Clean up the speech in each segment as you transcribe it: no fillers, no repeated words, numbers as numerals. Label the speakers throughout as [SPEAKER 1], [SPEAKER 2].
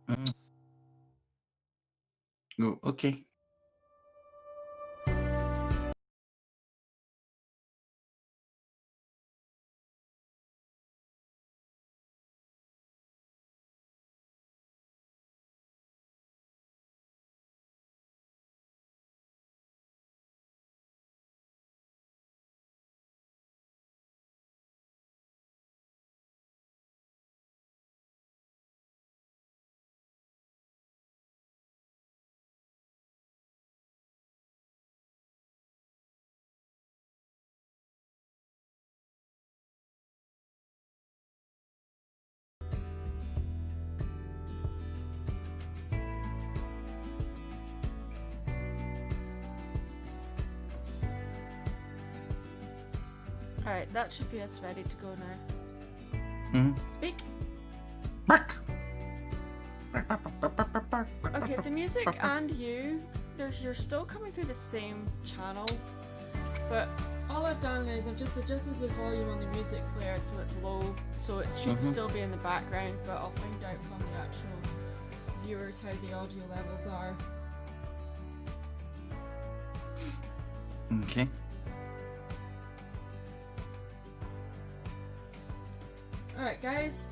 [SPEAKER 1] Mm. Oh, okay. Alright, that should be us ready to go now.
[SPEAKER 2] Mm-hmm.
[SPEAKER 1] Speak.
[SPEAKER 2] Bark.
[SPEAKER 1] Okay, the music and you're still coming through the same channel, but all I've done is I've just adjusted the volume on the music player so it's low, so it should still be in the background, but I'll find out from the actual viewers how the audio levels are.
[SPEAKER 2] Okay.
[SPEAKER 1] Alright guys,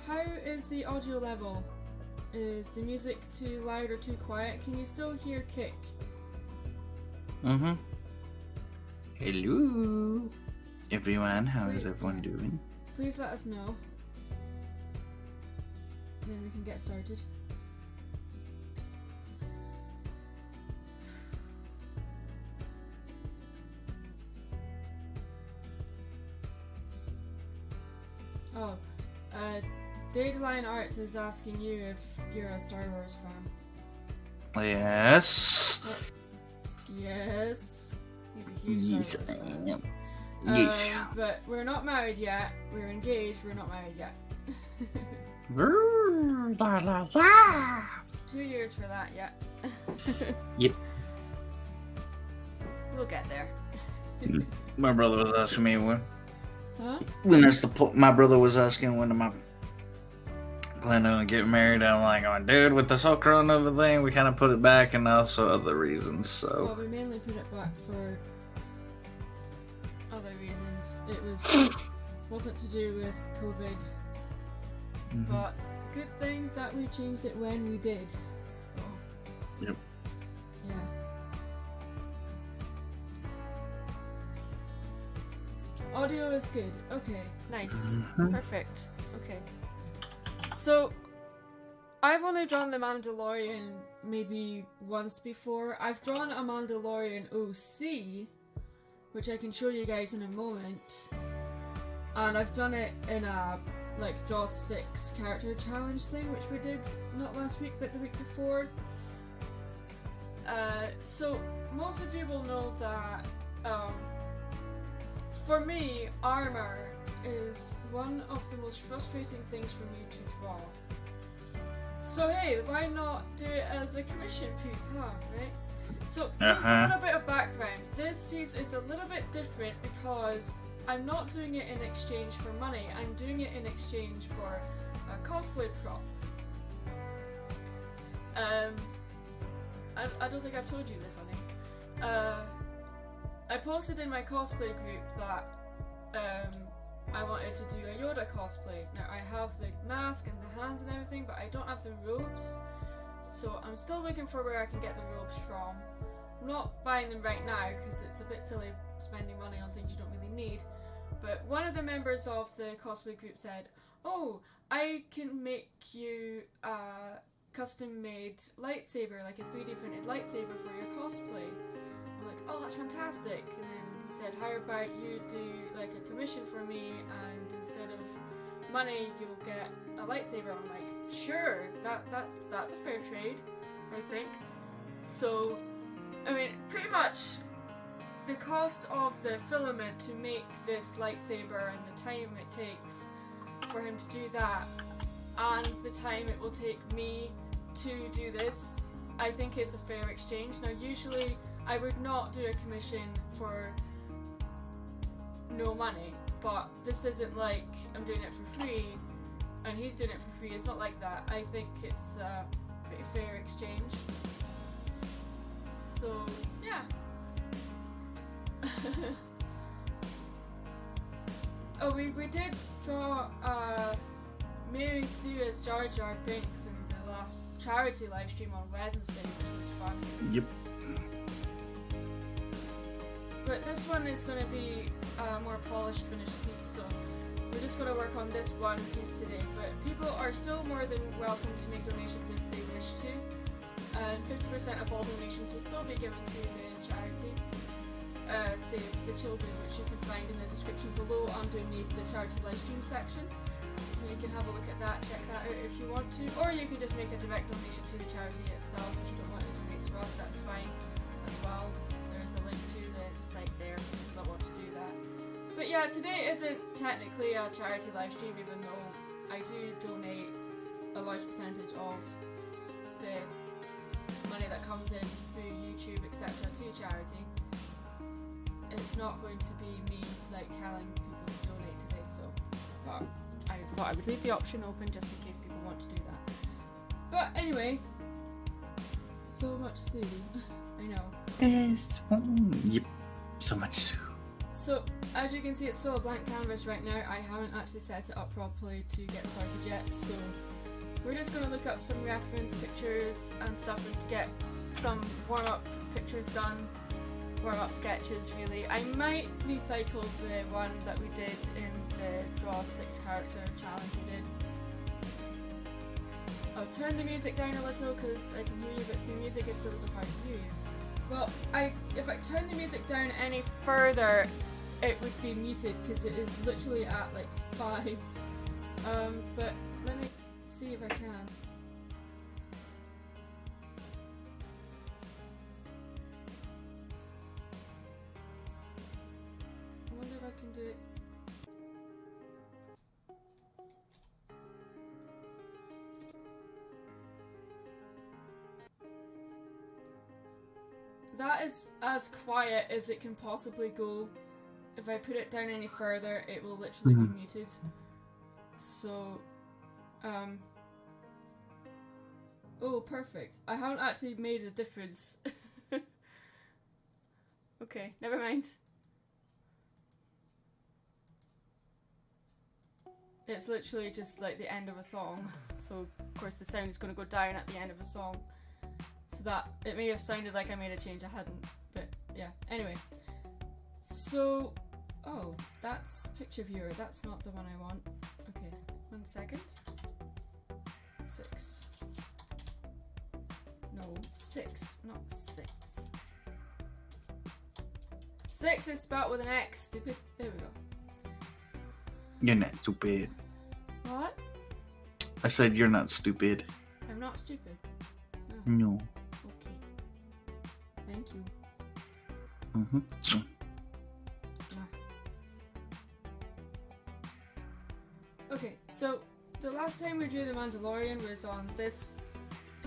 [SPEAKER 1] how is the audio level? Is the music too loud or too quiet? Can you still hear Kick?
[SPEAKER 2] Mm-hmm. Hello, everyone. How is everyone doing?
[SPEAKER 1] Please let us know. Then we can get started. Oh, Dandelion Arts is asking you if you're a Star Wars fan.
[SPEAKER 2] Yes.
[SPEAKER 1] Yes. He's a huge Star Wars fan.
[SPEAKER 2] I am. Yes.
[SPEAKER 1] But we're not married yet. We're engaged. We're not married yet. 2 years for that yet.
[SPEAKER 2] Yep.
[SPEAKER 1] We'll get there.
[SPEAKER 2] My brother was asking me when.
[SPEAKER 1] Huh?
[SPEAKER 2] When that's my brother was asking when am I planning on getting married. I'm like, oh, dude, with this whole corona thing, we kind of put it back, and also other reasons. So.
[SPEAKER 1] Well, we mainly put it back for other reasons. It wasn't to do with COVID, but it's a good thing that we changed it when we did. So.
[SPEAKER 2] Yep.
[SPEAKER 1] Yeah. Audio is good. Okay, nice. Perfect. Okay. So, I've only drawn the Mandalorian maybe once before. I've drawn a Mandalorian OC, which I can show you guys in a moment. And I've done it in a, like, draw 6 character challenge thing, which we did not last week, but the week before. So, most of you will know that, for me, armor is one of the most frustrating things for me to draw. So hey, why not do it as a commission piece, huh? Right? So just a little bit of background. This piece is a little bit different because I'm not doing it in exchange for money. I'm doing it in exchange for a cosplay prop. I don't think I've told you this, honey. I posted in my cosplay group that I wanted to do a Yoda cosplay. Now I have the mask and the hands and everything, but I don't have the robes. So I'm still looking for where I can get the robes from. I'm not buying them right now because it's a bit silly spending money on things you don't really need. But one of the members of the cosplay group said, "Oh, I can make you a custom made lightsaber, like a 3D printed lightsaber for your cosplay." I'm like, "Oh, that's fantastic." And then he said, "How about you do like a commission for me, and instead of money you'll get a lightsaber?" I'm like, "Sure, that's a fair trade, I think." So, I mean, pretty much the cost of the filament to make this lightsaber and the time it takes for him to do that, and the time it will take me to do this, I think is a fair exchange. Now, usually I would not do a commission for no money, but this isn't like I'm doing it for free and he's doing it for free. It's not like that. I think it's a pretty fair exchange. So, yeah. Oh, we did draw Mary Sue as Jar Jar Binks in the last charity live stream on Wednesday, which was fun.
[SPEAKER 2] Yep.
[SPEAKER 1] But this one is going to be a more polished, finished piece, so we're just going to work on this one piece today. But people are still more than welcome to make donations if they wish to, and 50% of all donations will still be given to the charity, Save the Children, which you can find in the description below underneath the charity live stream section. So you can have a look at that, check that out if you want to, or you can just make a direct donation to the charity itself. If you don't want to donate to us, that's fine as well. There's a link to the site there if you don't want to do that. But yeah, yeah, today isn't technically a charity live stream, even though I do donate a large percentage of the money that comes in through YouTube, etc. to charity. It's not going to be me like telling people to donate to this, so but I thought I would leave the option open just in case people want to do that. But anyway, so much Sue. I know.
[SPEAKER 2] Yep, so much Sue.
[SPEAKER 1] So as you can see, it's still a blank canvas right now. I haven't actually set it up properly to get started yet, so we're just going to look up some reference pictures and stuff and to get some warm-up pictures done. Warm-up sketches, really. I might recycle the one that we did in the draw 6 character challenge we did. I'll turn the music down a little because I can hear you, but through music it's a little hard to hear you. Well, if I turn the music down any further, it would be muted because it is literally at like 5. But let me see if I can. I wonder if I can do it. That is as quiet as it can possibly go. If I put it down any further, it will literally be muted. So, oh, perfect. I haven't actually made a difference. Okay, never mind. It's literally just like the end of a song. So, of course, the sound is going to go down at the end of a song. So that, it may have sounded like I made a change, I hadn't, but yeah, anyway. So, oh, that's picture viewer, that's not the one I want. Okay, 1 second. 6. No, 6, not 6. 6 is spelled with an X, stupid. There we go.
[SPEAKER 2] You're not stupid.
[SPEAKER 1] What?
[SPEAKER 2] I said you're not stupid.
[SPEAKER 1] I'm not stupid. Oh.
[SPEAKER 2] No.
[SPEAKER 1] Okay. Thank you. Okay, so the last time we drew the Mandalorian was on this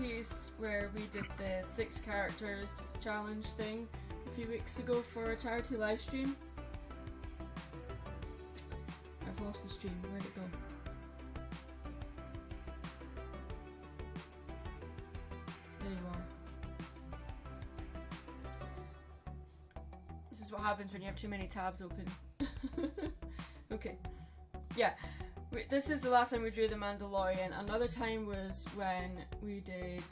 [SPEAKER 1] piece where we did the 6 characters challenge thing a few weeks ago for a charity live stream. I've lost the stream, where'd it go? There you are. This is what happens when you have too many tabs open. Okay. Yeah. This is the last time we drew the Mandalorian. Another time was when we did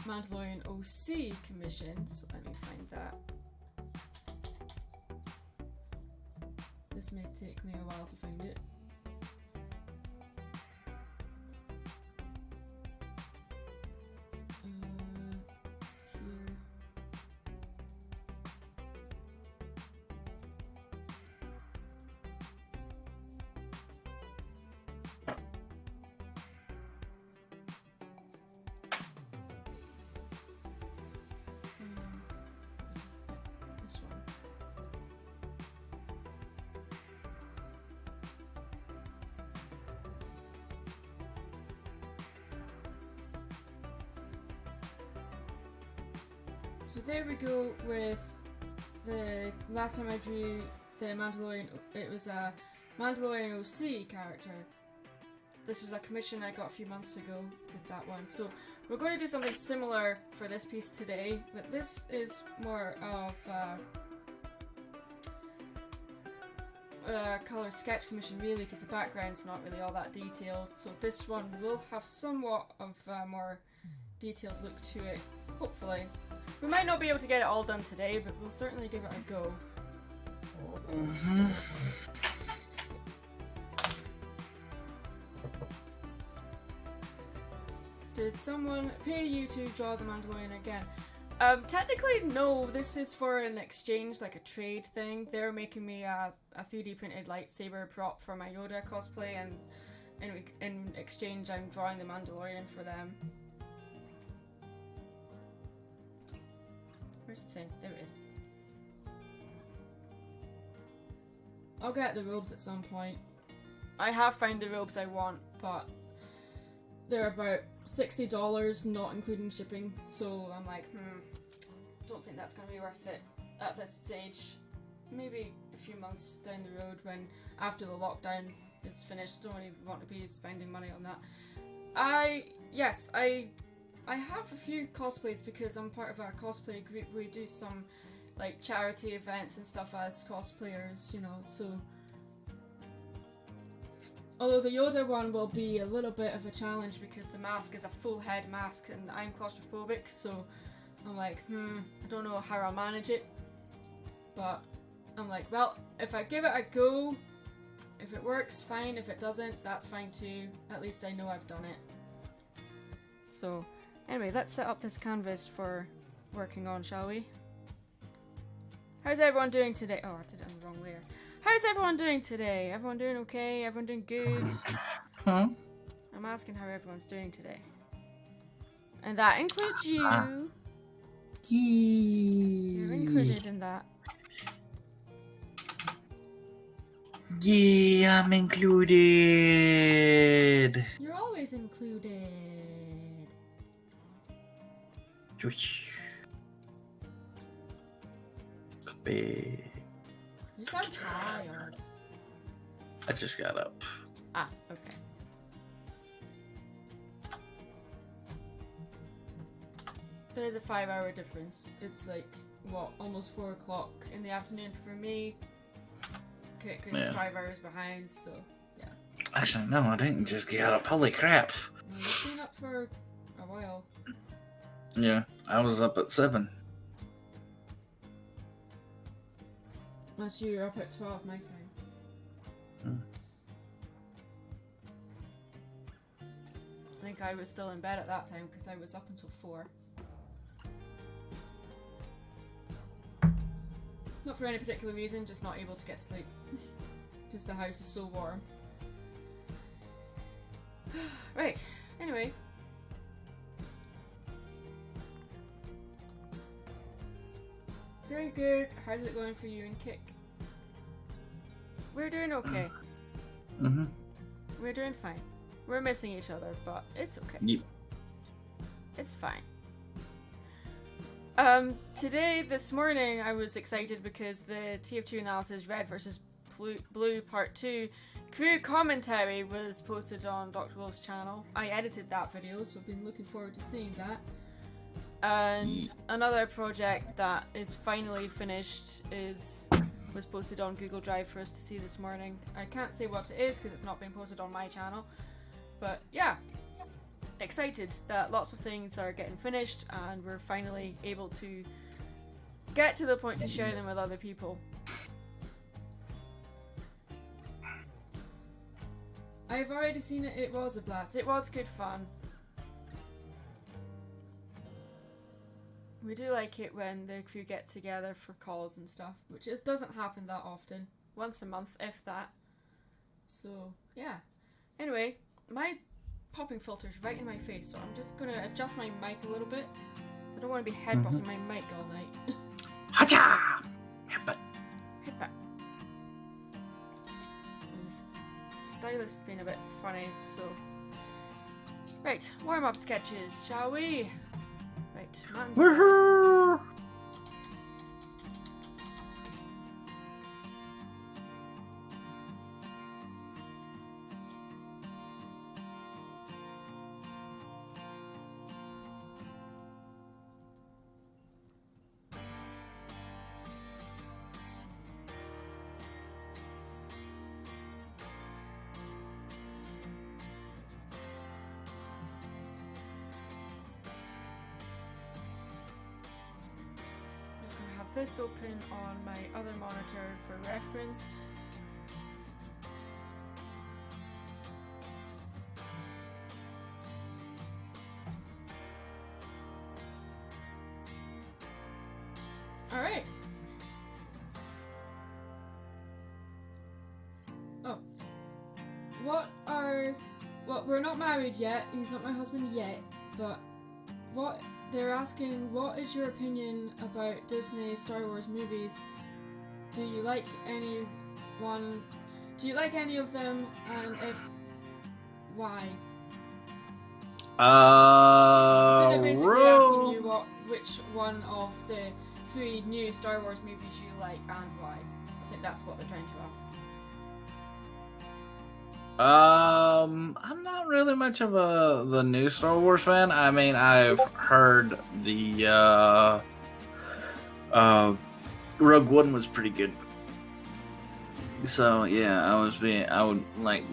[SPEAKER 1] Mandalorian OC commission. So let me find that. This may take me a while to find it. Here. This one. So there we go with the last time I drew the Mandalorian. It was a Mandalorian OC character. This was a commission I got a few months ago, did that one. So we're going to do something similar for this piece today, but this is more of a colour sketch commission really, because the background's not really all that detailed. So this one will have somewhat of a more detailed look to it, hopefully. We might not be able to get it all done today, but we'll certainly give it a go. Did someone pay you to draw the Mandalorian again? Technically no, this is for an exchange, like a trade thing. They're making me a 3D printed lightsaber prop for my Yoda cosplay, and in exchange I'm drawing the Mandalorian for them. Where's the thing? There it is. I'll get the robes at some point. I have found the robes I want, but they're about $60, not including shipping, so I'm like, don't think that's going to be worth it at this stage. Maybe a few months down the road when, after the lockdown is finished, don't even want to be spending money on that. I have a few cosplays because I'm part of a cosplay group. We do some like charity events and stuff as cosplayers, you know, so although the Yoda one will be a little bit of a challenge because the mask is a full head mask and I'm claustrophobic, so I'm like, I don't know how I'll manage it, but I'm like, well, if I give it a go, if it works, fine. If it doesn't, that's fine too. At least I know I've done it. So, anyway, let's set up this canvas for working on, shall we? How's everyone doing today? Oh, I did it on the wrong layer. How's everyone doing today? Everyone doing okay? Everyone doing good?
[SPEAKER 2] Huh?
[SPEAKER 1] I'm asking how everyone's doing today. And that includes you. You're included in that.
[SPEAKER 2] Yeah, I'm included.
[SPEAKER 1] You're always included.
[SPEAKER 2] Copy.
[SPEAKER 1] You sound tired.
[SPEAKER 2] I just got up.
[SPEAKER 1] Ah, okay. There's a 5-hour difference. It's like, what, almost 4 o'clock in the afternoon for me. Okay, because
[SPEAKER 2] Yeah.
[SPEAKER 1] 5 hours behind, so yeah.
[SPEAKER 2] Actually, no, I didn't just get up. Holy crap.
[SPEAKER 1] You've been up for a while.
[SPEAKER 2] Yeah, I was up at 7.
[SPEAKER 1] Unless you were up at 12 my time. I think I was still in bed at that time because I was up until 4. Not for any particular reason, just not able to get sleep. Because the house is so warm. Right, anyway. Doing good. How's it going for you and Kick? We're doing okay.
[SPEAKER 2] Mm-hmm.
[SPEAKER 1] We're doing fine. We're missing each other, but it's okay.
[SPEAKER 2] Yep.
[SPEAKER 1] It's fine. This morning I was excited because the TF2 analysis Red versus Blue Part 2 crew commentary was posted on Dr. Wolf's channel. I edited that video, so I've been looking forward to seeing that. And another project that is finally finished was posted on Google Drive for us to see this morning. I can't say what it is because it's not been posted on my channel, but yeah, excited that lots of things are getting finished and we're finally able to get to the point to share them with other people. I've already seen it. It was a blast. It was good fun. We do like it when the crew get together for calls and stuff, which doesn't happen that often. Once a month, if that. So, yeah. Anyway, my popping filter's right in my face, so I'm just gonna adjust my mic a little bit. So I don't want to be headbutting my mic all night.
[SPEAKER 2] Hacha! Headbutt.
[SPEAKER 1] Headbutt. And the stylus has been a bit funny, so... Right, warm-up sketches, shall we? Right,
[SPEAKER 2] Woohoo!
[SPEAKER 1] this open on my other monitor for reference. Alright. Oh. Well, we're not married yet. He's not my husband yet, but they're asking, what is your opinion about Disney Star Wars movies? Do you like any one? Do you like any of them, and if why? I think they're basically asking you which one of the 3 new Star Wars movies you like and why. I think that's what they're trying to ask.
[SPEAKER 2] I'm not really much of the new Star Wars fan. I mean, I've heard the Rogue One was pretty good. So yeah, I would like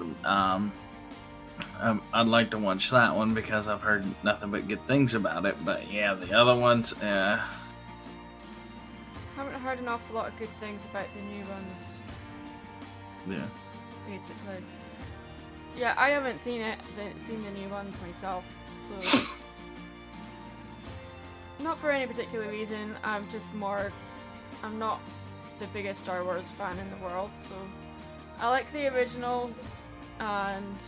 [SPEAKER 2] I'd like to watch that one because I've heard nothing but good things about it. But yeah, the other ones,
[SPEAKER 1] Haven't heard an awful lot of good things about the new ones.
[SPEAKER 2] Yeah.
[SPEAKER 1] Basically. Yeah, I haven't seen the new ones myself, so not for any particular reason. I'm not the biggest Star Wars fan in the world, so I like the originals, and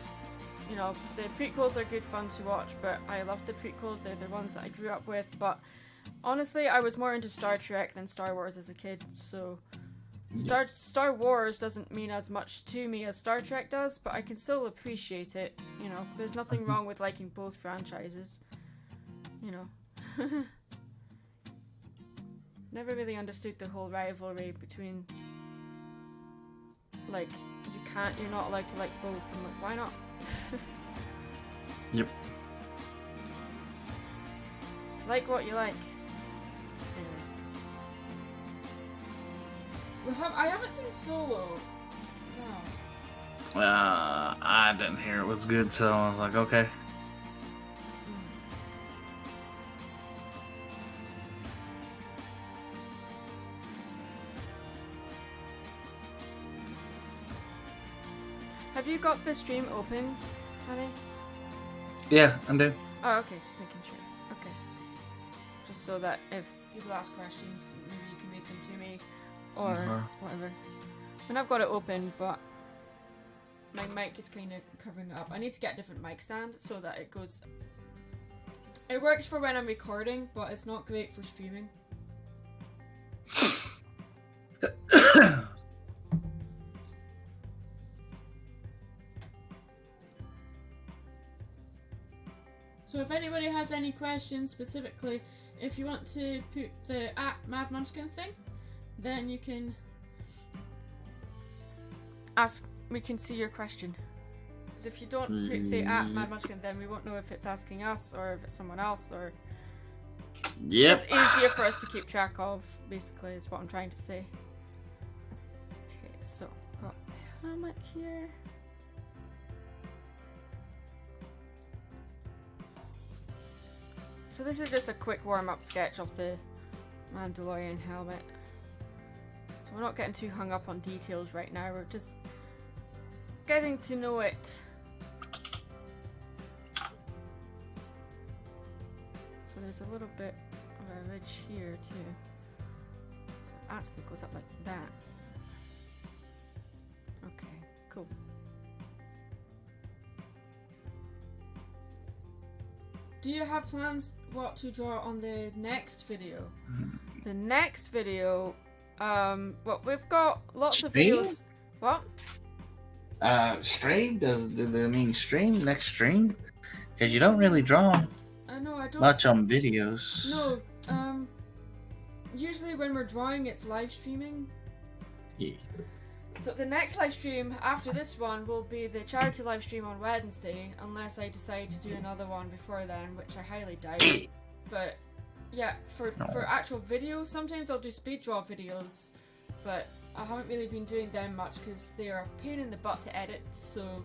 [SPEAKER 1] you know, the prequels are good fun to watch, but I love the prequels. They're the ones that I grew up with. But honestly, I was more into Star Trek than Star Wars as a kid, so Star Wars doesn't mean as much to me as Star Trek does, but I can still appreciate it. You know, there's nothing wrong with liking both franchises. You know. Never really understood the whole rivalry between, like, you're not allowed to like both. I'm like, why not?
[SPEAKER 2] Yep.
[SPEAKER 1] Like what you like. Anyway. I haven't seen Solo. No.
[SPEAKER 2] I didn't hear it was good, so I was like, okay.
[SPEAKER 1] Have you got the stream open, honey?
[SPEAKER 2] Yeah, I do.
[SPEAKER 1] Oh, okay, just making sure. Okay. Just so that if people ask questions, maybe you can read them to me, or whatever. I mean, I've got it open, but my mic is kind of covering it up. I need to get a different mic stand so that it goes... It works for when I'm recording, but it's not great for streaming. So if anybody has any questions specifically, if you want to put the @Mad Munchkin thing, then you can ask. We can see your question. Because if you don't put the @Mad Munchkin, then we won't know if it's asking us or if it's someone else, or
[SPEAKER 2] Yep.
[SPEAKER 1] it's just easier for us to keep track of. Basically, is what I'm trying to say. Okay, so got my helmet here. So this is just a quick warm-up sketch of the Mandalorian helmet. So we're not getting too hung up on details right now, we're just getting to know it. So there's a little bit of a ridge here too. So it actually goes up like that. Okay, cool. Do you have plans what to draw on the next video? The next video, well, we've got lots of videos. What?
[SPEAKER 2] Stream? Do they mean stream? Next stream? Because you don't really draw
[SPEAKER 1] I know, I don't.
[SPEAKER 2] much on videos.
[SPEAKER 1] No, usually when we're drawing, it's live streaming.
[SPEAKER 2] Yeah.
[SPEAKER 1] So the next live stream after this one will be the charity live stream on Wednesday, unless I decide to do another one before then, which I highly doubt. But yeah, for actual videos, sometimes I'll do speed draw videos, but I haven't really been doing them much because they are a pain in the butt to edit. So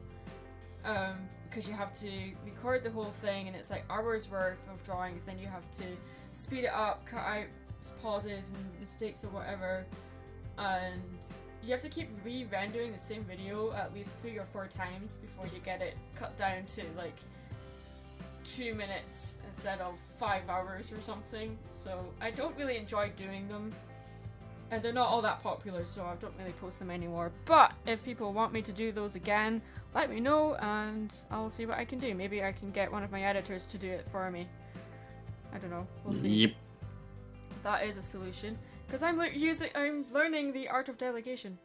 [SPEAKER 1] because you have to record the whole thing and it's like hours worth of drawings, then you have to speed it up, cut out pauses and mistakes or whatever, and you have to keep re-rendering the same video at least 3 or 4 times before you get it cut down to like 2 minutes instead of 5 hours or something. So I don't really enjoy doing them, and they're not all that popular, so I don't really post them anymore. But if people want me to do those again, let me know and I'll see what I can do. Maybe I can get one of my editors to do it for me. I don't know, we'll see.
[SPEAKER 2] Yep.
[SPEAKER 1] That is a solution. Because I'm learning the art of delegation.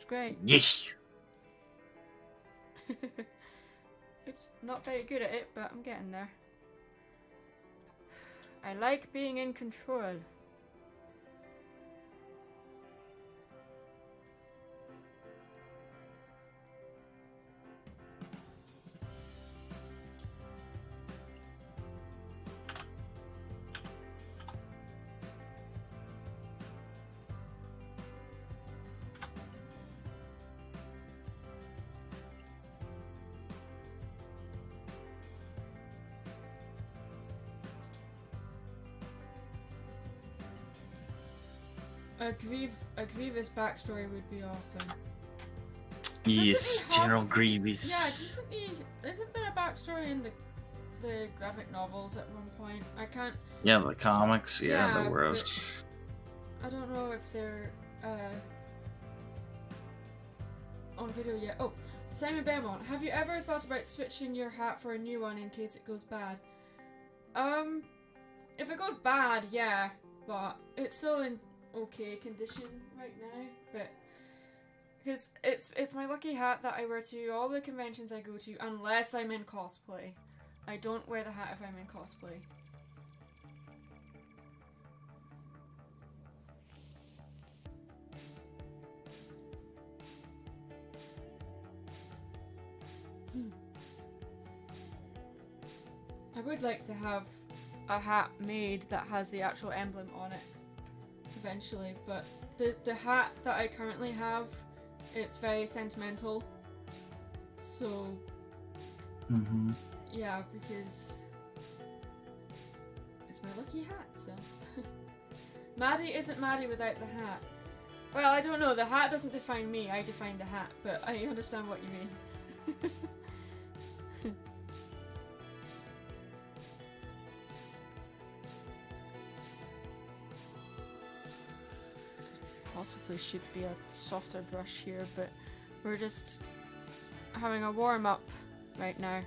[SPEAKER 1] It's great.
[SPEAKER 2] Yeah.
[SPEAKER 1] It's not very good at it, but I'm getting there. I like being in control. A Grievous backstory would be awesome.
[SPEAKER 2] Yes,
[SPEAKER 1] Doesn't he have-
[SPEAKER 2] General Grievous.
[SPEAKER 1] Yeah, isn't there a backstory in the graphic novels at one point? I can't.
[SPEAKER 2] Yeah, the comics. Yeah,
[SPEAKER 1] Yeah,
[SPEAKER 2] there was.
[SPEAKER 1] but I don't know if they're on video yet. Oh, Simon Belmont, have you ever thought about switching your hat for a new one in case it goes bad? If it goes bad, yeah, but it's still in okay condition right now. But because it's my lucky hat that I wear to all the conventions I go to, unless I'm in cosplay. I don't wear the hat if I'm in cosplay. I would like to have a hat made that has the actual emblem on it eventually, but the hat that I currently have, it's very sentimental. So yeah, because it's my lucky hat, so Maddie isn't Maddie without the hat. Well, I don't know, the hat doesn't define me, I define the hat, but I understand what you mean. Possibly should be a softer brush here, but we're just having a warm up right now.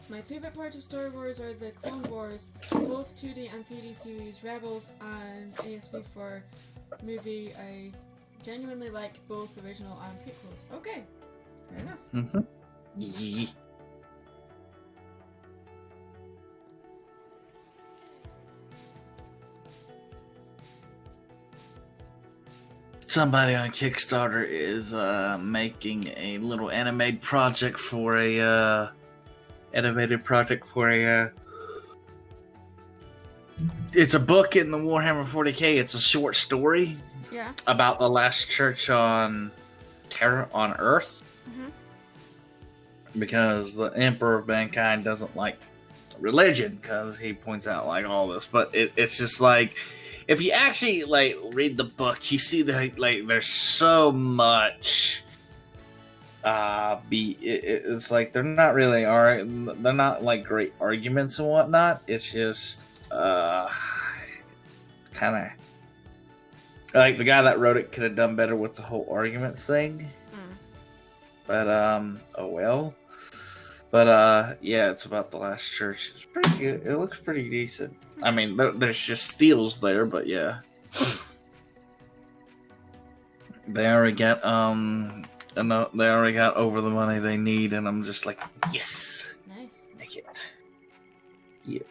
[SPEAKER 1] My favourite part of Star Wars are the Clone Wars, both 2D and 3D series, Rebels and ASV for movie. I genuinely like both original and prequels. Okay, fair enough.
[SPEAKER 2] Yeah. Somebody on Kickstarter is making a little animated project for a it's a book in the Warhammer 40k. It's a short story about the last church on Earth. Because the Emperor of Mankind doesn't like religion, because he points out like all this, but it's just like, if you actually like read the book, you see that like there's so much it's like they're not really they're not like great arguments and whatnot. It's just kind of like the guy that wrote it could have done better with the whole argument thing. But oh well. But yeah, it's about the last church. It's pretty good. It looks pretty decent. I mean, there's just steals there, but yeah. They already got they already got over the money they need, and I'm just like, yes.
[SPEAKER 1] Nice.
[SPEAKER 2] Make it. Yeah.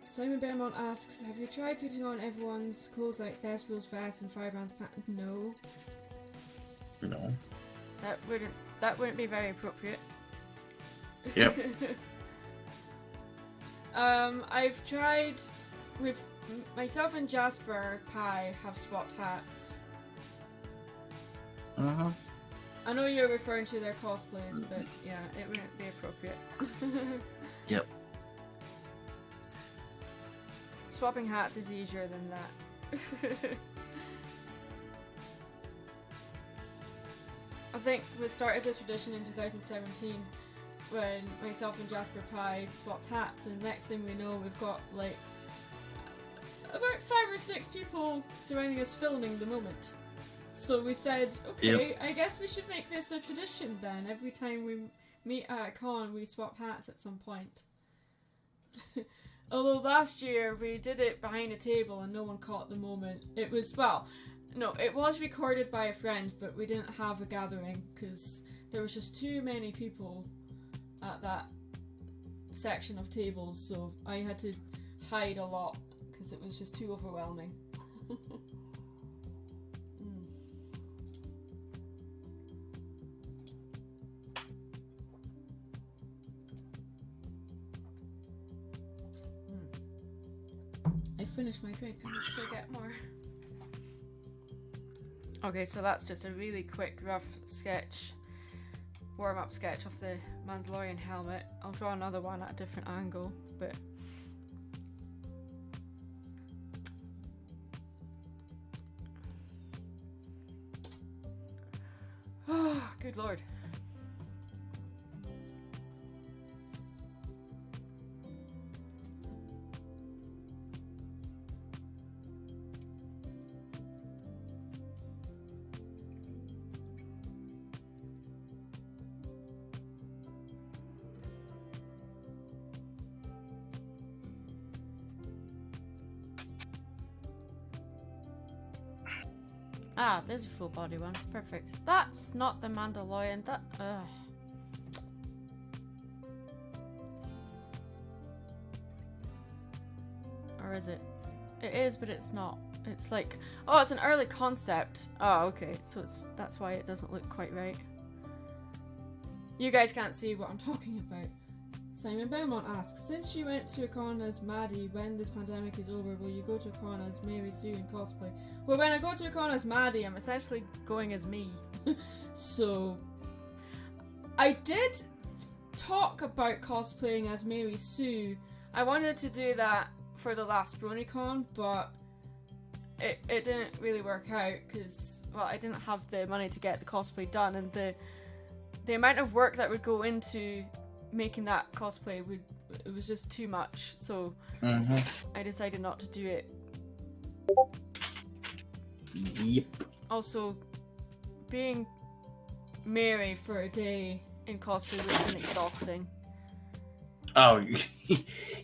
[SPEAKER 1] Simon Beaumont asks, have you tried putting on everyone's clothes like Thesbill's vest and Firebrand's pants? No.
[SPEAKER 2] No.
[SPEAKER 1] That wouldn't be very appropriate.
[SPEAKER 2] Yep.
[SPEAKER 1] I've tried with myself and Jasper Pie have swapped hats. I know you're referring to their cosplays, but yeah, it wouldn't be appropriate.
[SPEAKER 2] Yep.
[SPEAKER 1] Swapping hats is easier than that. I think we started the tradition in 2017 when myself and Jasper Pye swapped hats, and next thing we know we've got like about 5 or 6 people surrounding us filming the moment. So we said, okay, I guess we should make this a tradition then. Every time we meet at a con, we swap hats at some point. Although last year we did it behind a table and no one caught the moment. It was, well, no, it was recorded by a friend, but we didn't have a gathering because there was just too many people at that section of tables, so I had to hide a lot because it was just too overwhelming. I finished my drink, I need to go get more. Okay, so that's just a really quick, rough sketch, warm-up sketch of the Mandalorian helmet. I'll draw another one at a different angle, but... Oh, good lord. Ah, there's a full body one. Perfect. That's not the Mandalorian. That. Or is it? It is, but it's not. It's like, oh, it's an early concept. Oh, okay. So that's why it doesn't look quite right. You guys can't see what I'm talking about. Simon Beaumont asks, since you went to a con as Maddie, when this pandemic is over, will you go to a con as Mary Sue in cosplay? Well, when I go to a con as Maddie, I'm essentially going as me. So, I did talk about cosplaying as Mary Sue. I wanted to do that for the last BronyCon, but it didn't really work out because, well, I didn't have the money to get the cosplay done, and the amount of work that would go into making that cosplay it was just too much, so I decided not to do it.
[SPEAKER 2] Yep.
[SPEAKER 1] Also, being Mary for a day in cosplay would have been exhausting.
[SPEAKER 2] Oh,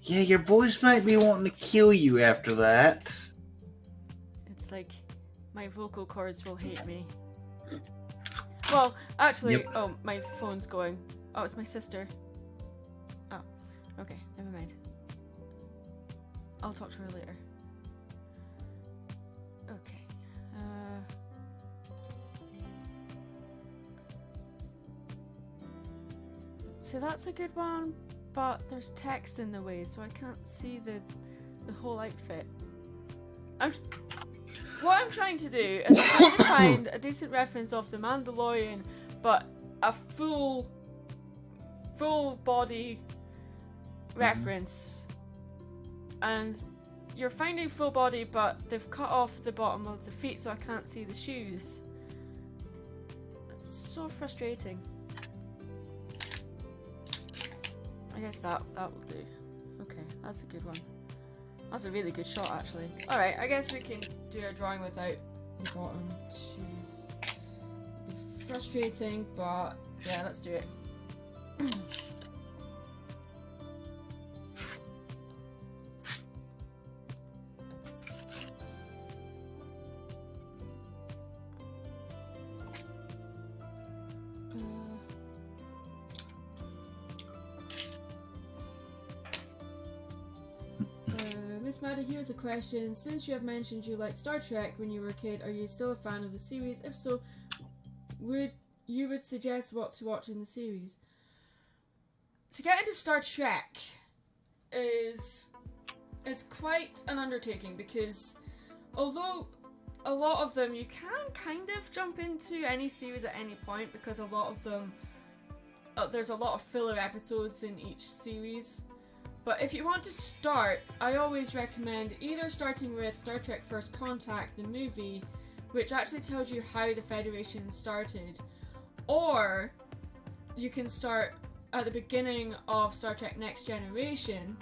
[SPEAKER 2] yeah, your voice might be wanting to kill you after that.
[SPEAKER 1] It's like my vocal cords will hate me. Well, actually, oh, my phone's going. Oh, it's my sister. Oh, okay, never mind. I'll talk to her later. Okay. So that's a good one, but there's text in the way, so I can't see the whole outfit. What I'm trying to do is trying to find a decent reference of the Mandalorian, but a full body reference. And you're finding full body, but they've cut off the bottom of the feet, so I can't see the shoes. It's so frustrating. I guess that will do. Okay, that's a good one. That's a really good shot, actually. Alright, I guess we can do a drawing without the bottom shoes. It'd be frustrating, but yeah, let's do it. Miss Maddie, here's a question. Since you have mentioned you liked Star Trek when you were a kid, are you still a fan of the series? If so, would suggest what to watch in the series? To get into Star Trek is quite an undertaking, because although a lot of them you can kind of jump into any series at any point, because a lot of them there's a lot of filler episodes in each series. But if you want to start, I always recommend either starting with Star Trek First Contact, the movie, which actually tells you how the Federation started, Or you can start at the beginning of Star Trek Next Generation,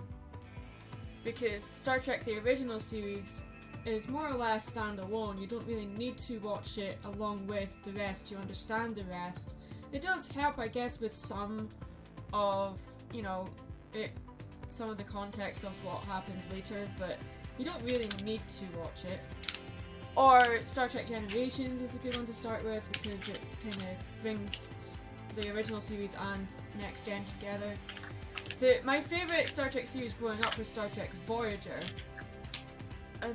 [SPEAKER 1] because Star Trek the original series is more or less standalone. You don't really need to watch it along with the rest to understand the rest. It does help, I guess, with some of, you know, some of the context of what happens later, but you don't really need to watch it. Or Star Trek Generations is a good one to start with, because it kind of brings the original series and Next Gen together. My favourite Star Trek series growing up was Star Trek Voyager.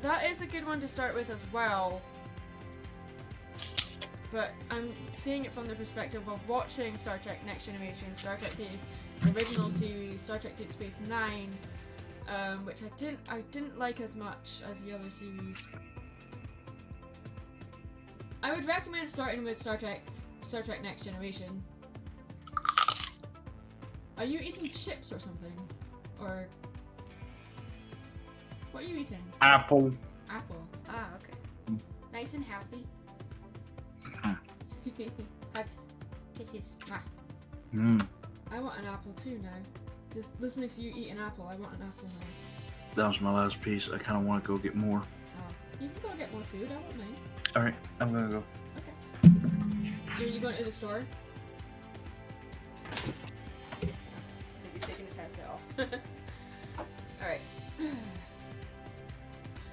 [SPEAKER 1] That is a good one to start with as well. But I'm seeing it from the perspective of watching Star Trek Next Generation, Star Trek the original series, Star Trek Deep Space Nine, which I didn't like as much as the other series. I would recommend starting with Star Trek Next Generation. Are you eating chips or something? Or what are you eating?
[SPEAKER 2] Apple.
[SPEAKER 1] Apple. Ah, okay. Nice and healthy. Hugs. Kisses. Mwah. I want an apple too now. Just listening to you eat an apple, I want an apple now.
[SPEAKER 2] That was my last piece. I kind of want to go get more.
[SPEAKER 1] Oh. You can go get more food, I won't mind.
[SPEAKER 2] Alright, I'm gonna go.
[SPEAKER 1] Okay. Are you going to the store? I think he's taking his headset off. Alright.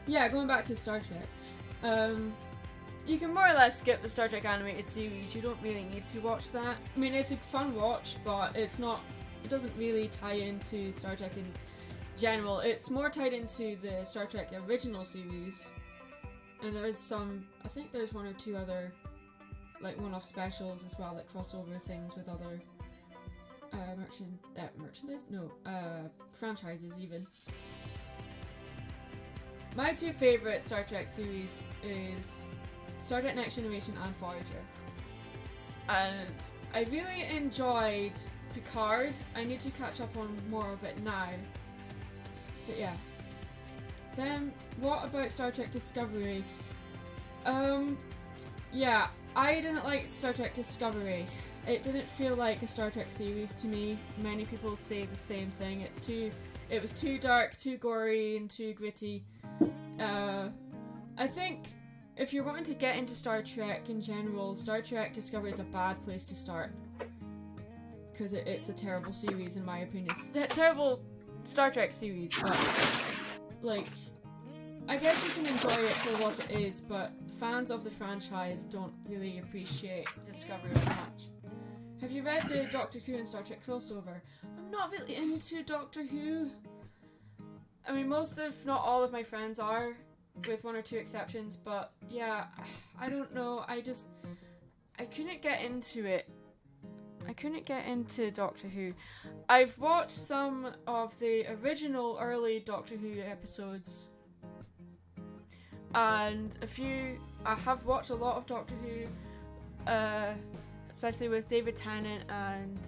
[SPEAKER 1] Yeah, going back to Star Trek. You can more or less skip the Star Trek animated series. You don't really need to watch that. I mean, it's a fun watch, but it doesn't really tie into Star Trek in general. It's more tied into the Star Trek original series. And there is I think there's one or two other, like, one-off specials as well, like crossover things with other merchandise? No, franchises even. My two favourite Star Trek series is Star Trek Next Generation and Voyager. And I really enjoyed Picard. I need to catch up on more of it now. But yeah. Then, what about Star Trek Discovery? Yeah, I didn't like Star Trek Discovery. It didn't feel like a Star Trek series to me. Many people say the same thing. It was too dark, too gory, and too gritty. I think if you're wanting to get into Star Trek in general, Star Trek Discovery is a bad place to start. Because it's a terrible series in my opinion. It's a terrible Star Trek series, but like, I guess you can enjoy it for what it is, but fans of the franchise don't really appreciate Discovery as much. Have you read the Doctor Who and Star Trek crossover? I'm not really into Doctor Who. I mean, most if not all of my friends are, with one or two exceptions, but yeah, I don't know, I couldn't get into it. I couldn't get into Doctor Who. I've watched some of the original early Doctor Who episodes, and I have watched a lot of Doctor Who, especially with David Tennant and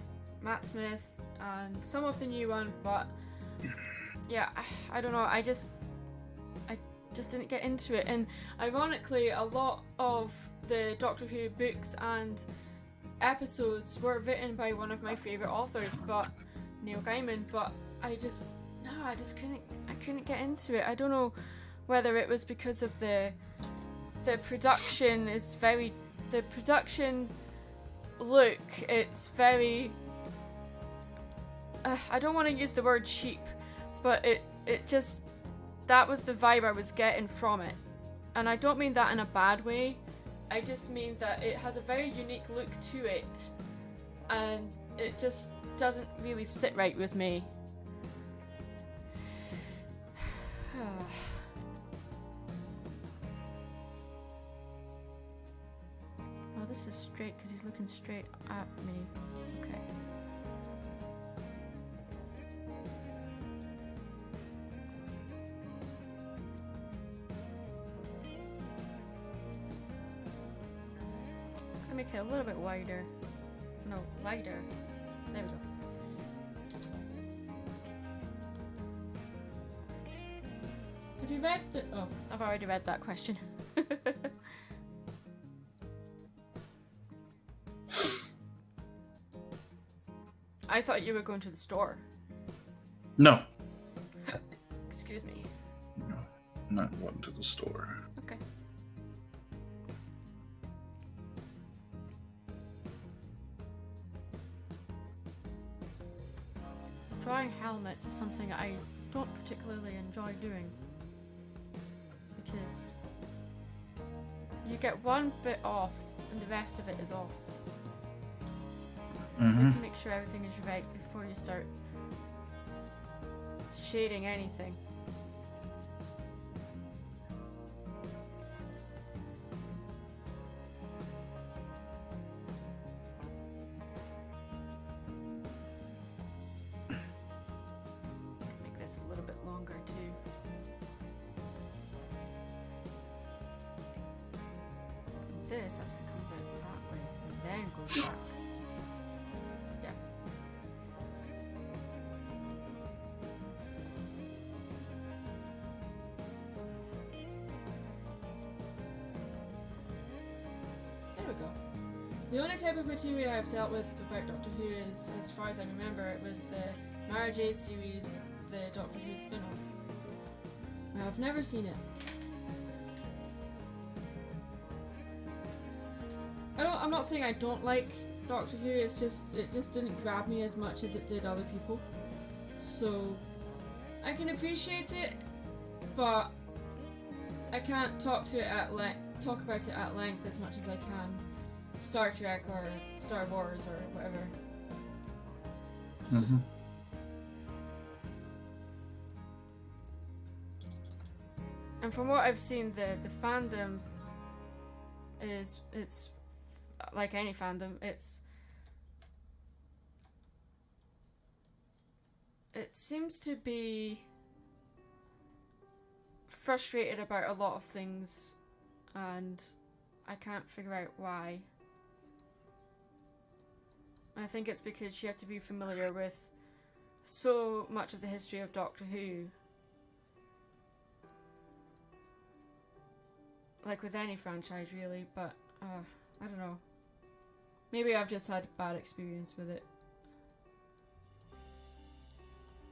[SPEAKER 1] Matt Smith, and some of the new one, but yeah, I don't know, I just didn't get into it. And ironically, a lot of the Doctor Who books and episodes were written by one of my favourite authors, but Neil Gaiman, but I couldn't get into it. I don't know whether it was because of the production the production look, it's very I don't want to use the word cheap, but it just, that was the vibe I was getting from it. And I don't mean that in a bad way. I just mean that it has a very unique look to it, and it just doesn't really sit right with me. Oh, this is straight because he's looking straight at me. Okay. Make it a little bit wider. No, wider. There we go. Have you read the... Oh, I've already read that question. I thought you were going to the store.
[SPEAKER 2] No.
[SPEAKER 1] Excuse me.
[SPEAKER 2] No, not going to the store.
[SPEAKER 1] Okay. Drawing helmets is something I don't particularly enjoy doing. Because you get one bit off and the rest of it is off. You need to make sure everything is right before you start shading anything. Make this a little bit longer too. This actually comes out that way and then goes back. Yeah. There we go. The only type of material I've dealt with about Doctor Who is, as far as I remember, it was the Mara Jade series, the Doctor Who spin-off. Now, I've never seen it. I'm not saying I don't like Doctor Who, it just didn't grab me as much as it did other people. So I can appreciate it, but I can't talk about it at length as much as I can Star Trek or Star Wars or whatever.
[SPEAKER 2] Mm-hmm.
[SPEAKER 1] And from what I've seen, the fandom it's like any fandom, it seems to be frustrated about a lot of things, and I can't figure out why. I think it's because you have to be familiar with so much of the history of Doctor Who. Like with any franchise, really, but I don't know. Maybe I've just had bad experience with it.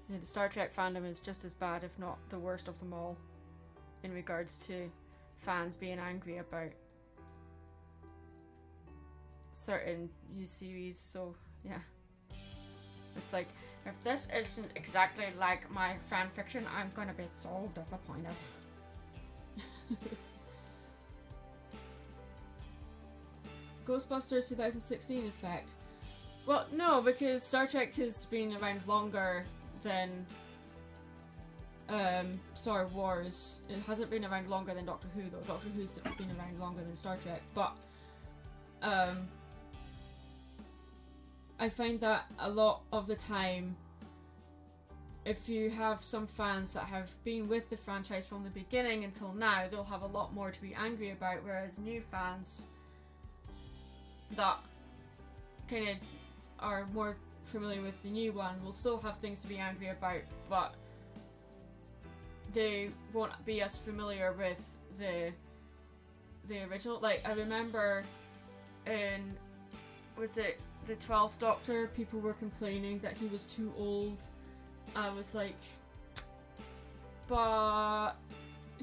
[SPEAKER 1] Yeah, the Star Trek fandom is just as bad, if not the worst of them all, in regards to fans being angry about certain new series. So yeah, it's like, if this isn't exactly like my fan fiction, I'm gonna be so disappointed. Ghostbusters 2016 effect. Well, no, because Star Trek has been around longer than Star Wars. It hasn't been around longer than Doctor Who, though. Doctor Who's been around longer than Star Trek, but I find that a lot of the time, if you have some fans that have been with the franchise from the beginning until now, they'll have a lot more to be angry about, whereas new fans that kind of are more familiar with the new one will still have things to be angry about, but they won't be as familiar with the original. Like, I remember in, was it the 12th Doctor, people were complaining that he was too old. I was like, but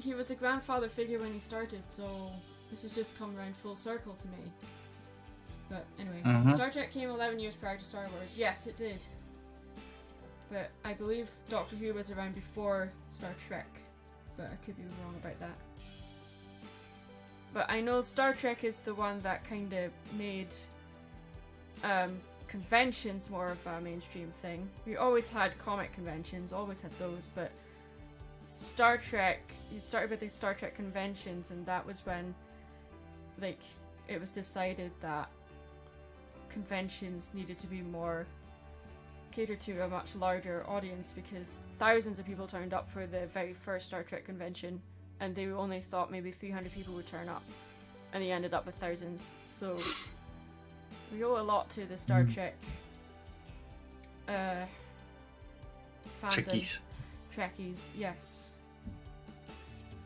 [SPEAKER 1] he was a grandfather figure when he started, so this has just come around full circle to me. But anyway, Star Trek came 11 years prior to Star Wars. Yes, it did. But I believe Doctor Who was around before Star Trek. But I could be wrong about that. But I know Star Trek is the one that kind of made conventions more of a mainstream thing. We always had comic conventions, always had those, but Star Trek, you started with the Star Trek conventions, and that was when, like, it was decided that conventions needed to be more catered to a much larger audience, because thousands of people turned up for the very first Star Trek convention, and they only thought maybe 300 people would turn up, and they ended up with thousands. So we owe a lot to the Star Trek fandom. Trekkies, yes.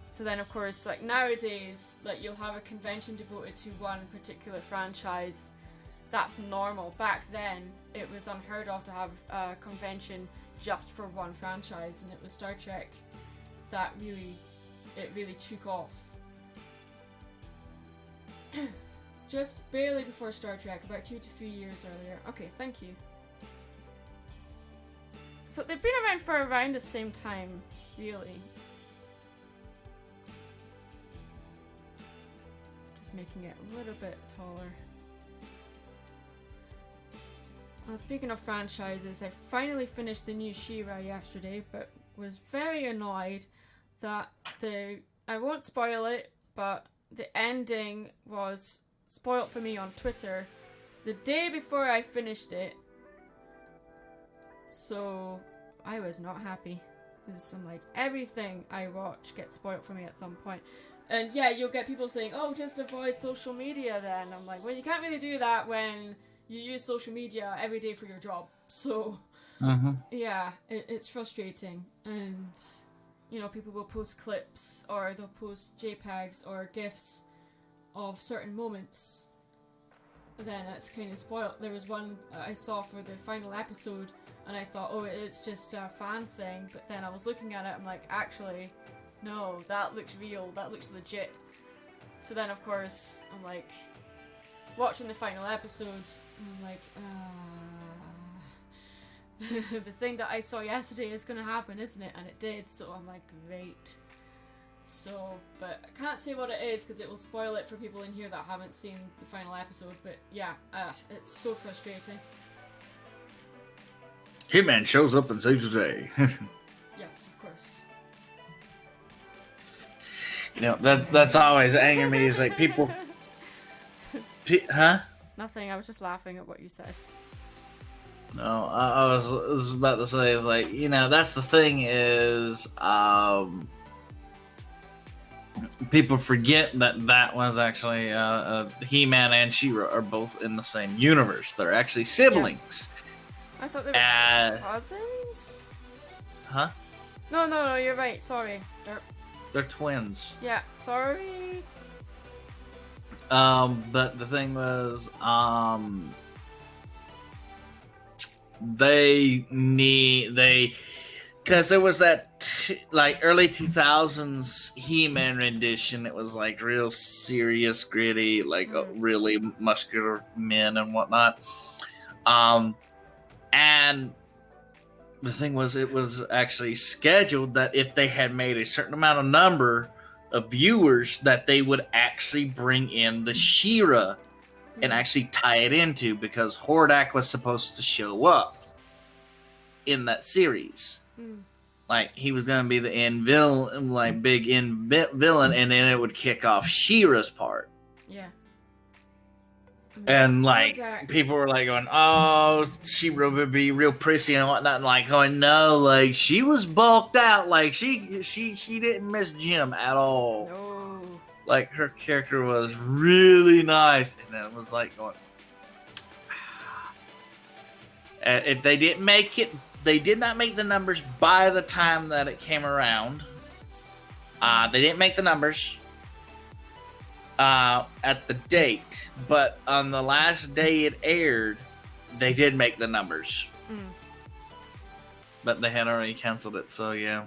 [SPEAKER 1] So then, of course, like nowadays, like you'll have a convention devoted to one particular franchise, that's normal. Back then, it was unheard of to have a convention just for one franchise, and it was Star Trek that really took off. Just barely before Star Trek, about 2 to 3 years earlier. Okay, thank you. So they've been around for around the same time, really. Just making it a little bit taller. Well, speaking of franchises, I finally finished the new She-Ra yesterday, but was very annoyed that I won't spoil it, but the ending was spoiled for me on Twitter the day before I finished it. So I was not happy. Because I'm like, everything I watch gets spoiled for me at some point. And yeah, you'll get people saying, oh, just avoid social media then. I'm like, well, you can't really do that when you use social media every day for your job. So yeah, it's frustrating. And you know, people will post clips or they'll post JPEGs or GIFs of certain moments. Then it's kind of spoiled. There was one I saw for the final episode and I thought, oh, it's just a fan thing. But then I was looking at it, I'm like, actually, no, that looks real, that looks legit. So then, of course, I'm like, watching the final episode, and I'm like, the thing that I saw yesterday is going to happen, isn't it? And it did, so I'm like, great. So, but I can't say what it is because it will spoil it for people in here that haven't seen the final episode. But yeah, it's so frustrating.
[SPEAKER 2] Hitman shows up and saves the day.
[SPEAKER 1] Yes, of course.
[SPEAKER 2] You know, that's always angering me, is like people... Huh?
[SPEAKER 1] Nothing, I was just laughing at what you said.
[SPEAKER 2] No, I was about to say, is like, you know, that's the thing is, people forget that was actually, He-Man and She-Ra are both in the same universe. They're actually siblings.
[SPEAKER 1] Yeah. I thought they were cousins?
[SPEAKER 2] Huh?
[SPEAKER 1] No, you're right, sorry.
[SPEAKER 2] They're twins.
[SPEAKER 1] Yeah, sorry.
[SPEAKER 2] But the thing was, because there was that like early 2000s He-Man rendition. It was like real serious, gritty, like really muscular men and whatnot. And the thing was, it was actually scheduled that if they had made a certain amount of number of viewers, that they would actually bring in the She-Ra and actually tie it into, because Hordak was supposed to show up in that series. Like, he was going to be the end villain, like big end villain, and then it would kick off She-Ra's part. Yeah. And like, people were like going, oh, She-Ra would be real prissy and whatnot, and like going, no, like, she was bulked out, like she didn't miss Jim at all. No. Like, her character was really nice, and then it was like going, if they didn't make it, they did not make the numbers by the time that it came around. They didn't make the numbers at the date, but on the last day it aired, they did make the numbers. But they had already canceled it, so yeah.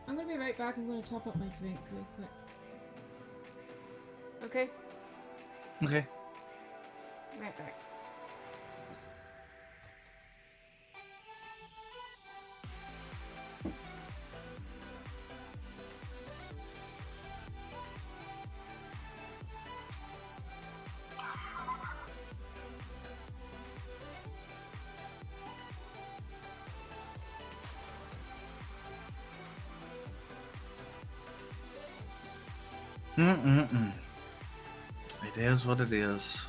[SPEAKER 1] I'm gonna be right back. I'm gonna top up my drink real quick. Okay?
[SPEAKER 2] Okay.
[SPEAKER 1] Right back.
[SPEAKER 2] It is what it is.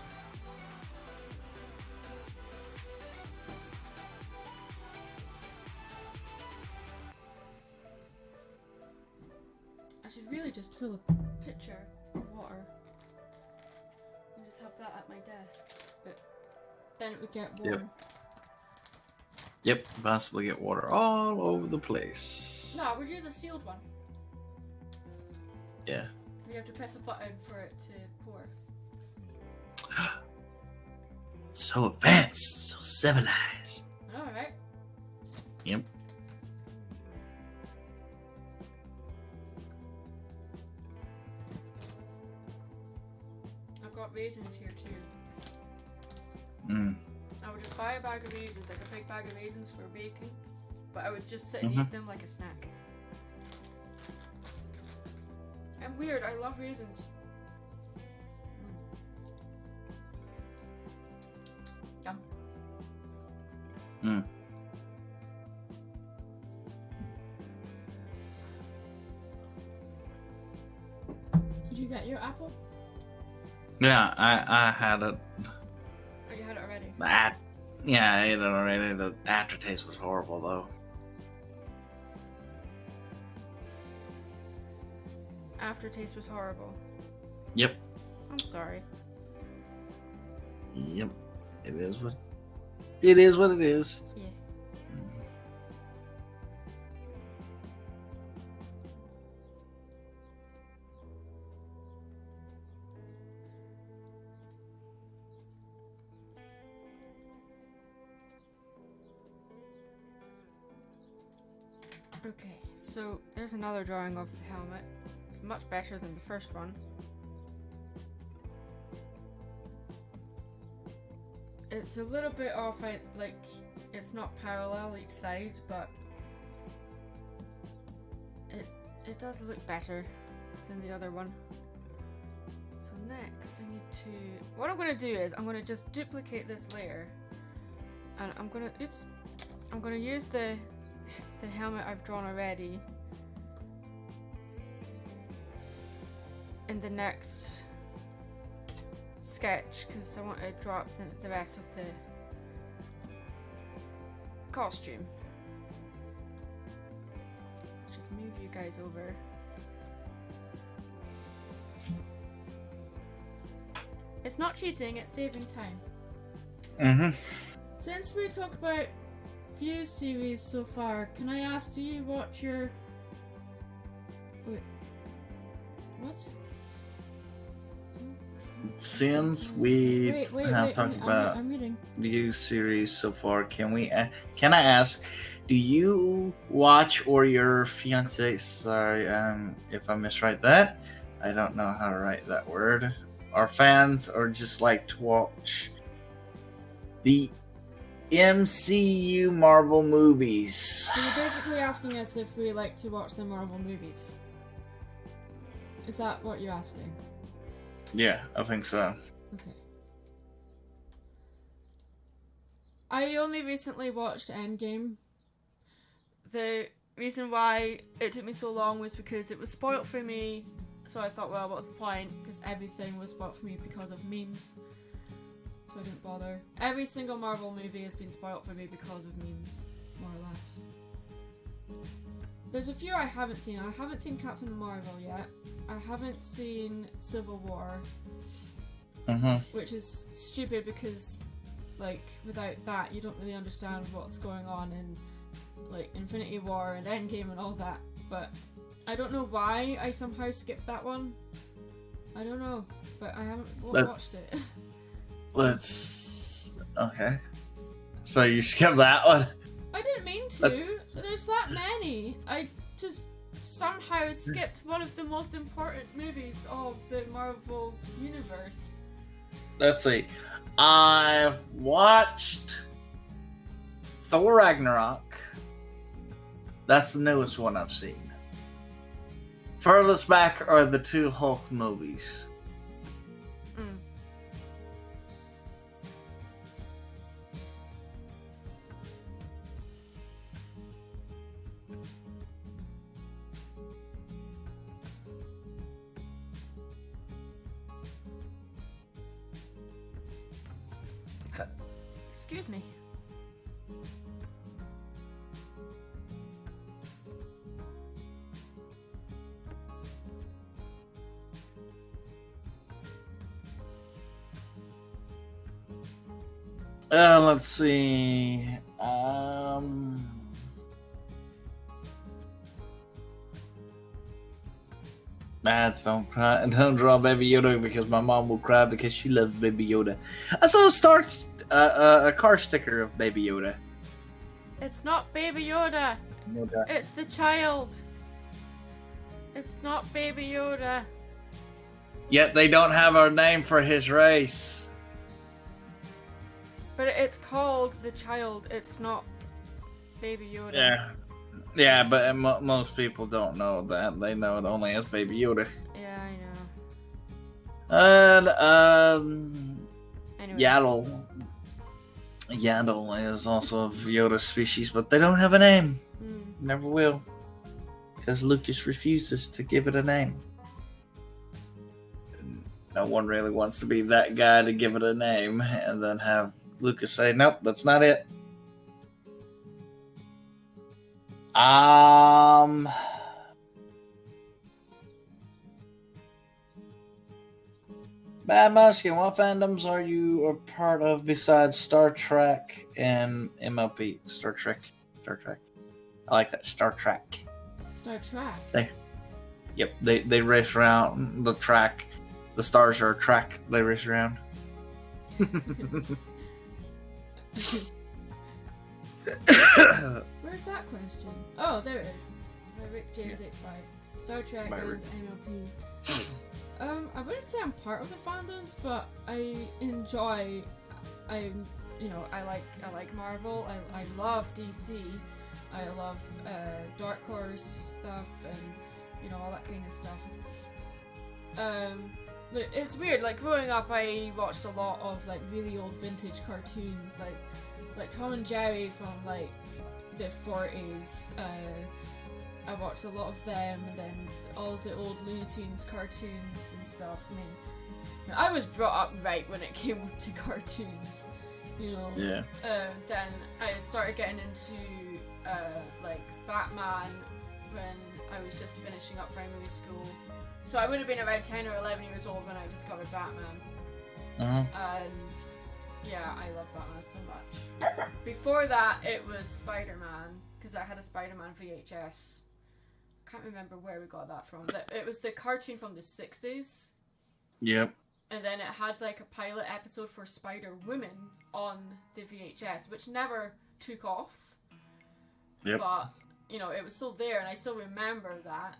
[SPEAKER 1] I should really just fill a pitcher. that at my desk, but then it would get warm.
[SPEAKER 2] Yep, possibly get water all over the place.
[SPEAKER 1] No, I would use a sealed one.
[SPEAKER 2] Yeah.
[SPEAKER 1] You have to press a button for it to pour.
[SPEAKER 2] So advanced, so civilized.
[SPEAKER 1] I know, right?
[SPEAKER 2] Yep.
[SPEAKER 1] I've got raisins here too.
[SPEAKER 2] Mm.
[SPEAKER 1] I would just buy a bag of raisins, like a big bag of raisins for baking, but I would just sit and eat them like a snack. I'm weird, I love raisins. Yum.
[SPEAKER 2] Mm.
[SPEAKER 1] Did you get your apple?
[SPEAKER 2] Yeah, I had it.
[SPEAKER 1] Oh, you had it already?
[SPEAKER 2] Yeah, I ate it already. The aftertaste was horrible, though.
[SPEAKER 1] Aftertaste was horrible.
[SPEAKER 2] Yep.
[SPEAKER 1] I'm sorry.
[SPEAKER 2] Yep. It is what it is. What it is.
[SPEAKER 1] Yeah. Okay, so there's another drawing of the helmet. It's much better than the first one. It's a little bit off, like, it's not parallel each side, but it does look better than the other one. So next I need to, what I'm going to do is I'm going to just duplicate this layer, and I'm going to use the helmet I've drawn already in the next sketch, because I want to drop the rest of the costume. So just move you guys over. It's not cheating, it's saving time.
[SPEAKER 2] Mm-hmm.
[SPEAKER 1] Since we talk about few series so far, can I ask, do you watch your... Wait. What?
[SPEAKER 2] Since we have talked about
[SPEAKER 1] I'm reading.
[SPEAKER 2] the series so far, can I ask, do you watch, or your fiance, sorry, if I miswrite that, I don't know how to write that word, are fans or just like to watch the MCU Marvel movies?
[SPEAKER 1] So you're basically asking us if we like to watch the Marvel movies. Is that what you're asking?
[SPEAKER 2] Yeah, I think so.
[SPEAKER 1] Okay. I only recently watched Endgame. The reason why it took me so long was because it was spoilt for me, so I thought, well, what's the point? Because everything was spoilt for me because of memes. So I didn't bother. Every single Marvel movie has been spoilt for me because of memes, more or less. There's a few I haven't seen. I haven't seen Captain Marvel yet. I haven't seen Civil War, which is stupid because, like, without that you don't really understand what's going on in, like, Infinity War and Endgame and all that. But I don't know why I somehow skipped that one. I don't know, but I haven't watched it.
[SPEAKER 2] Okay. So you skipped that one?
[SPEAKER 1] I didn't mean to. There's that many. I just somehow skipped one of the most important movies of the Marvel universe.
[SPEAKER 2] Let's see. I've watched Thor Ragnarok. That's the newest one I've seen. Furthest back are the two Hulk movies.
[SPEAKER 1] Excuse me.
[SPEAKER 2] Let's see. Mads, don't cry. Don't draw Baby Yoda because my mom will cry because she loves Baby Yoda. I saw a car sticker of Baby Yoda.
[SPEAKER 1] It's not Baby Yoda.
[SPEAKER 2] Yoda.
[SPEAKER 1] It's the child. It's not Baby Yoda.
[SPEAKER 2] Yet they don't have a name for his race.
[SPEAKER 1] But it's called the child. It's not Baby Yoda.
[SPEAKER 2] Yeah, but most people don't know that. They know it only as Baby Yoda.
[SPEAKER 1] Yeah, I know.
[SPEAKER 2] And
[SPEAKER 1] Anyway.
[SPEAKER 2] Yaddle. Yaddle is also of Yoda species, but they don't have a name. Never will. Because Lucas refuses to give it a name. No one really wants to be that guy to give it a name and then have Lucas say, nope, that's not it. Mad Munchkin, what fandoms are you a part of besides Star Trek and MLP? Star Trek. I like that. Star Trek.
[SPEAKER 1] Star Trek?
[SPEAKER 2] Yep, they race around the track. The stars are a track they race around.
[SPEAKER 1] Where's that question? Oh, there it is. By Rick James 85. Star Trek and MLP. I wouldn't say I'm part of the fandoms, but I enjoy. I like Marvel. I love DC. I love Dark Horse stuff and all that kind of stuff. It's weird. Like growing up, I watched a lot of like really old vintage cartoons, like Tom and Jerry from like the 40s. I watched a lot of them, and then all the old Looney Tunes cartoons and stuff. I mean, I was brought up right when it came to cartoons,
[SPEAKER 2] Yeah.
[SPEAKER 1] Then I started getting into like Batman when I was just finishing up primary school. So I would have been around 10 or 11 years old when I discovered Batman. And yeah, I love Batman so much. Before that, it was Spider-Man, because I had a Spider-Man VHS. Can't remember where we got that from. It was the cartoon from the 60s.
[SPEAKER 2] Yep.
[SPEAKER 1] And then it had like a pilot episode for Spider-Woman on the VHS, which never took off.
[SPEAKER 2] Yep.
[SPEAKER 1] But, it was still there, and I still remember that.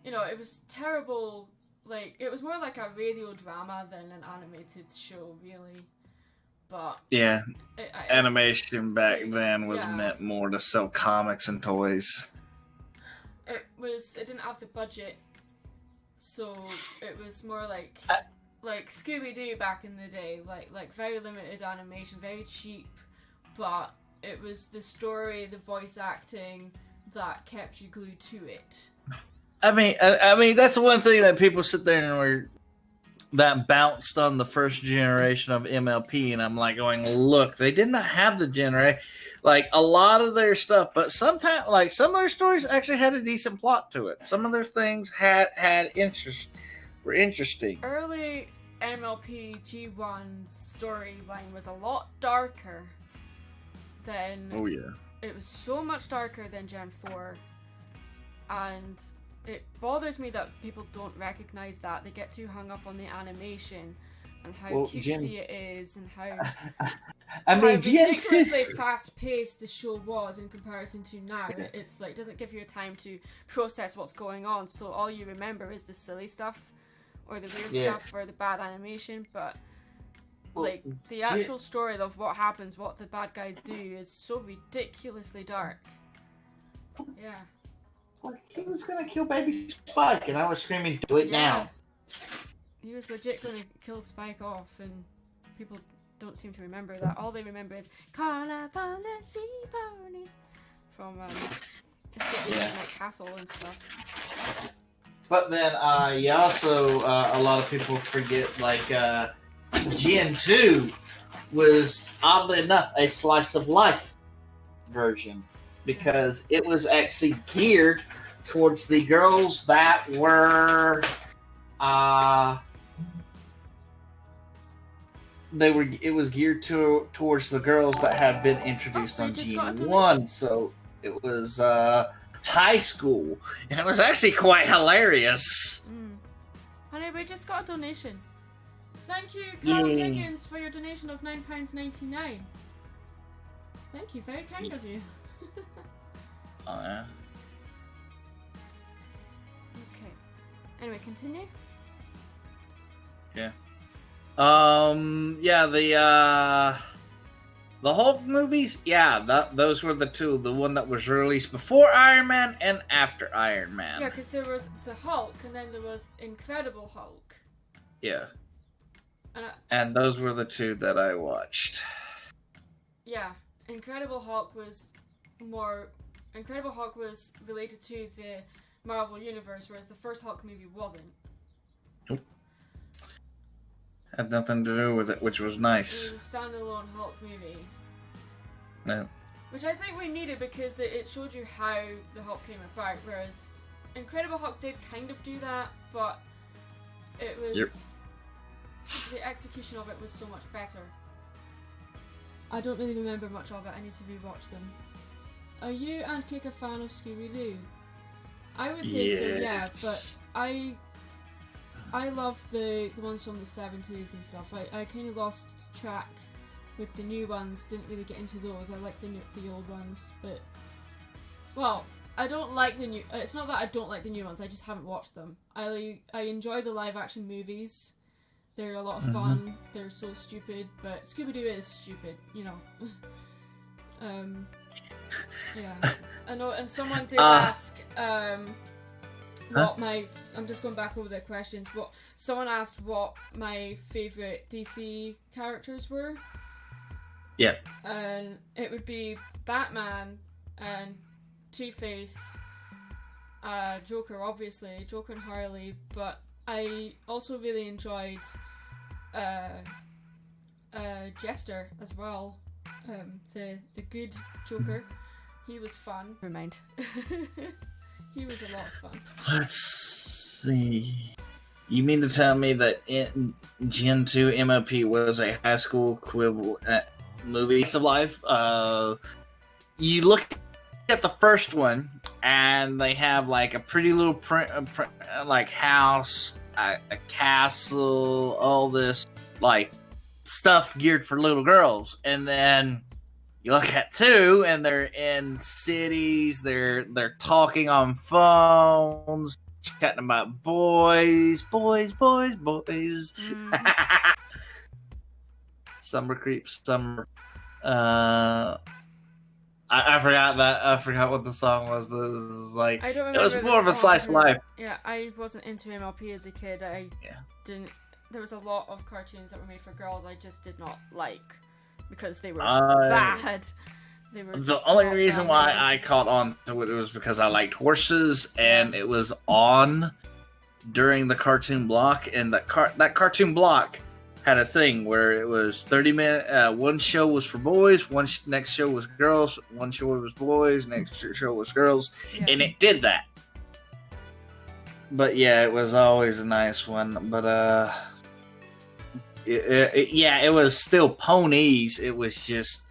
[SPEAKER 1] It was terrible. Like, it was more like a radio drama than an animated show, really. But
[SPEAKER 2] yeah, animation back then was meant more to sell comics and toys.
[SPEAKER 1] It didn't have the budget, so it was more like Scooby-Doo back in the day, like very limited animation, very cheap, but it was the story, the voice acting that kept you glued to it.
[SPEAKER 2] I mean, that's the one thing that people sit there and were that bounced on the first generation of MLP, and I'm like going, look, they did not have the generation, like a lot of their stuff, but sometimes, like some of their stories actually had a decent plot to it. Some of their things had were interesting.
[SPEAKER 1] Early MLP G1's storyline was a lot darker than.
[SPEAKER 2] Oh yeah.
[SPEAKER 1] It was so much darker than Gen 4, and it bothers me that people don't recognize that. They get too hung up on the animation and how cutesy it is, and how ridiculously fast-paced the show was in comparison to now. It's like, doesn't give you time to process what's going on, so all you remember is the silly stuff or the weird stuff or the bad animation, but like the actual story of what happens, what the bad guys do, is so ridiculously dark. Yeah.
[SPEAKER 2] Like, he was gonna kill baby Spike, and I was screaming, do it now.
[SPEAKER 1] He was legit gonna kill Spike off, and people don't seem to remember that. All they remember is Call upon the Sea Pony from like Castle and stuff.
[SPEAKER 2] But then you also a lot of people forget, like Gen 2 was oddly enough a slice of life version, because it was actually geared towards the girls that were it was geared towards the girls that had been introduced
[SPEAKER 1] Oh,
[SPEAKER 2] on
[SPEAKER 1] they just got a
[SPEAKER 2] GD1,
[SPEAKER 1] donation.
[SPEAKER 2] so it was high school, and it was actually quite hilarious.
[SPEAKER 1] Honey, we just got a donation. Thank you, Carol
[SPEAKER 2] Yay.
[SPEAKER 1] Higgins, for your donation of £9.99. Thank you, very kind of you.
[SPEAKER 2] Oh, yeah.
[SPEAKER 1] Okay. Anyway, continue.
[SPEAKER 2] Yeah. Yeah, the Hulk movies, yeah, those were the two. The one that was released before Iron Man and after Iron Man.
[SPEAKER 1] Yeah, because there was the Hulk, and then there was Incredible Hulk.
[SPEAKER 2] Yeah.
[SPEAKER 1] And,
[SPEAKER 2] And those were the two that I watched.
[SPEAKER 1] yeah, Incredible Hulk was related to the Marvel Universe, whereas the first Hulk movie wasn't.
[SPEAKER 2] Nope. Had nothing to do with it, which was nice.
[SPEAKER 1] It was a standalone Hulk movie.
[SPEAKER 2] No.
[SPEAKER 1] Which I think we needed because it showed you how the Hulk came about, whereas Incredible Hulk did kind of do that, but it was...
[SPEAKER 2] Yep.
[SPEAKER 1] The execution of it was so much better. I don't really remember much of it, I need to rewatch them. Are you and Cake a fan of Scooby-Doo? I would say so, yeah, but I love the ones from the 70s and stuff. I kind of lost track with the new ones, didn't really get into those. I like the old ones, but... Well, I don't like the new... It's not that I don't like the new ones, I just haven't watched them. I enjoy the live-action movies. They're a lot of fun, they're so stupid, but Scooby-Doo is stupid, you know. Yeah. I know, and someone did ask, what my... I'm just going back over their questions. Someone asked what my favourite DC characters were.
[SPEAKER 2] Yeah.
[SPEAKER 1] And it would be Batman and Two-Face, Joker, obviously, Joker and Harley, but I also really enjoyed Jester as well, the good Joker. He was fun. Never mind. He was a lot of fun.
[SPEAKER 2] Let's see. You mean to tell me that Gen 2 MOP was a high school equivalent movie of life? You look at the first one, and they have like a pretty little like house, a castle, all this like stuff geared for little girls, and then you look at 2, and they're in cities. They're talking on phones, chatting about boys. Summer creeps, summer. I forgot that. I forgot what the song was, but it was like
[SPEAKER 1] I don't
[SPEAKER 2] it
[SPEAKER 1] remember
[SPEAKER 2] was more of a slice of life.
[SPEAKER 1] Yeah, I wasn't into MLP as a kid. I didn't. There was a lot of cartoons that were made for girls I just did not like because they were bad. They were
[SPEAKER 2] the only reason why I caught on to it was because I liked horses, and it was on during the cartoon block, and that cartoon block had a thing where it was 30-minute. One show was for boys, next show was girls, one show was boys, next show was girls, and it did that. But yeah, it was always a nice one. But it was still ponies. It was just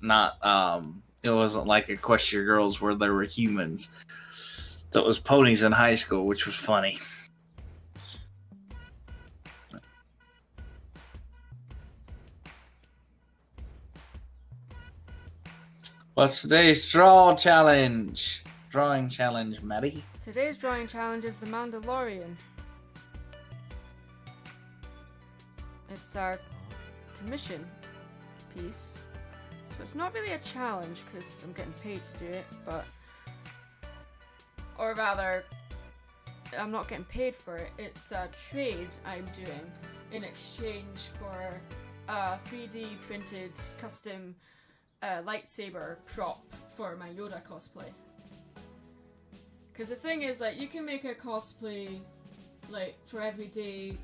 [SPEAKER 2] not. It wasn't like Equestria Girls where there were humans. So it was ponies in high school, which was funny. What's today's drawing challenge, Maddie?
[SPEAKER 1] Today's drawing challenge is The Mandalorian. It's our commission piece. So it's not really a challenge because I'm getting paid to do it, but... Or rather, I'm not getting paid for it. It's a trade I'm doing in exchange for a 3D printed custom lightsaber prop for my Yoda cosplay. Because the thing is, like, you can make a cosplay like for everyday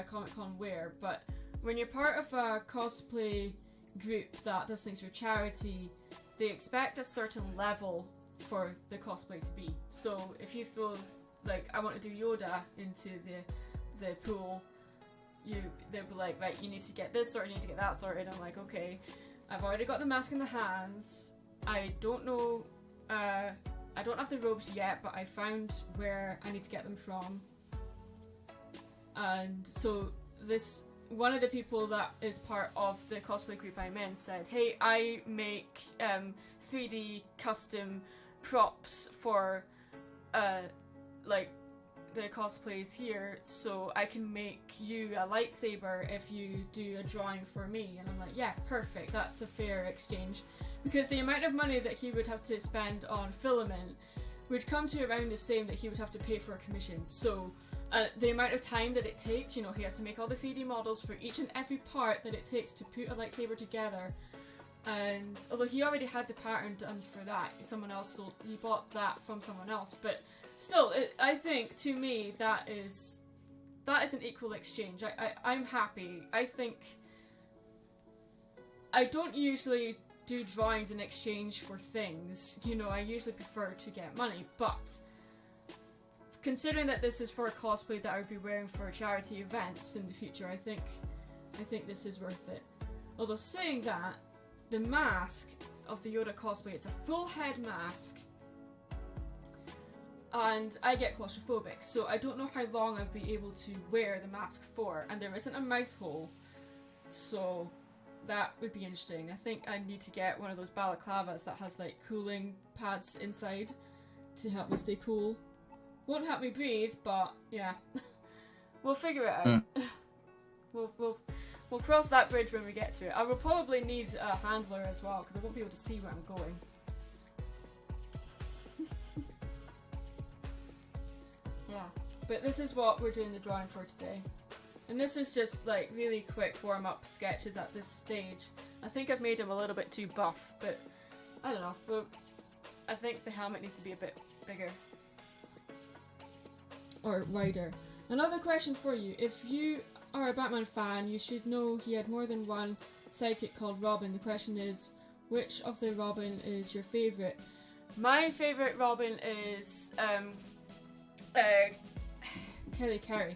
[SPEAKER 1] Comic-Con wear, but when you're part of a cosplay group that does things for charity, they expect a certain level for the cosplay to be. So if you throw, like, I want to do Yoda into the pool, they'll be like, right, you need to get this sorted, you need to get that sorted. I'm like, okay, I've already got the mask in the hands. I don't know, I don't have the robes yet, but I found where I need to get them from. And so one of the people that is part of the cosplay group I'm in said, hey, I make 3D custom props for like the cosplays here, so I can make you a lightsaber if you do a drawing for me. And I'm like, yeah, perfect, that's a fair exchange, because the amount of money that he would have to spend on filament would come to around the same that he would have to pay for a commission. So the amount of time that it takes, you know, he has to make all the 3D models for each and every part that it takes to put a lightsaber together. And although he already had the pattern done for that, he bought that from someone else, but still, I think, to me, that is an equal exchange. I'm happy. I think I don't usually do drawings in exchange for things, you know, I usually prefer to get money, but considering that this is for a cosplay that I would be wearing for charity events in the future, I think this is worth it. Although saying that, the mask of the Yoda cosplay, it's a full head mask, and I get claustrophobic, so I don't know how long I'd be able to wear the mask for, and there isn't a mouth hole, so that would be interesting. I think I need to get one of those balaclavas that has like cooling pads inside to help me stay cool. Won't help me breathe, but yeah, we'll figure it out. We'll cross that bridge when we get to it. I will probably need a handler as well, because I won't be able to see where I'm going. Yeah, but this is what we're doing the drawing for today. And this is just like really quick warm-up sketches at this stage. I think I've made him a little bit too buff, but I don't know. Well, I think the helmet needs to be a bit bigger. Or wider. Another question for you. If you are a Batman fan, you should know he had more than one sidekick called Robin. The question is, which of the Robin is your favourite? My favourite Robin is Kelly Carey,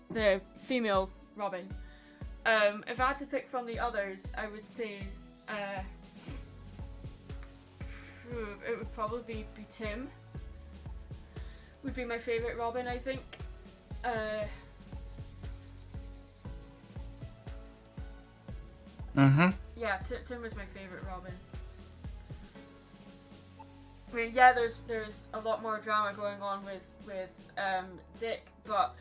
[SPEAKER 1] the female Robin. If I had to pick from the others, I would say it would probably be Tim. Would be my favourite Robin, I think. Yeah, Tim was my favourite Robin. I mean, yeah, there's a lot more drama going on with Dick, but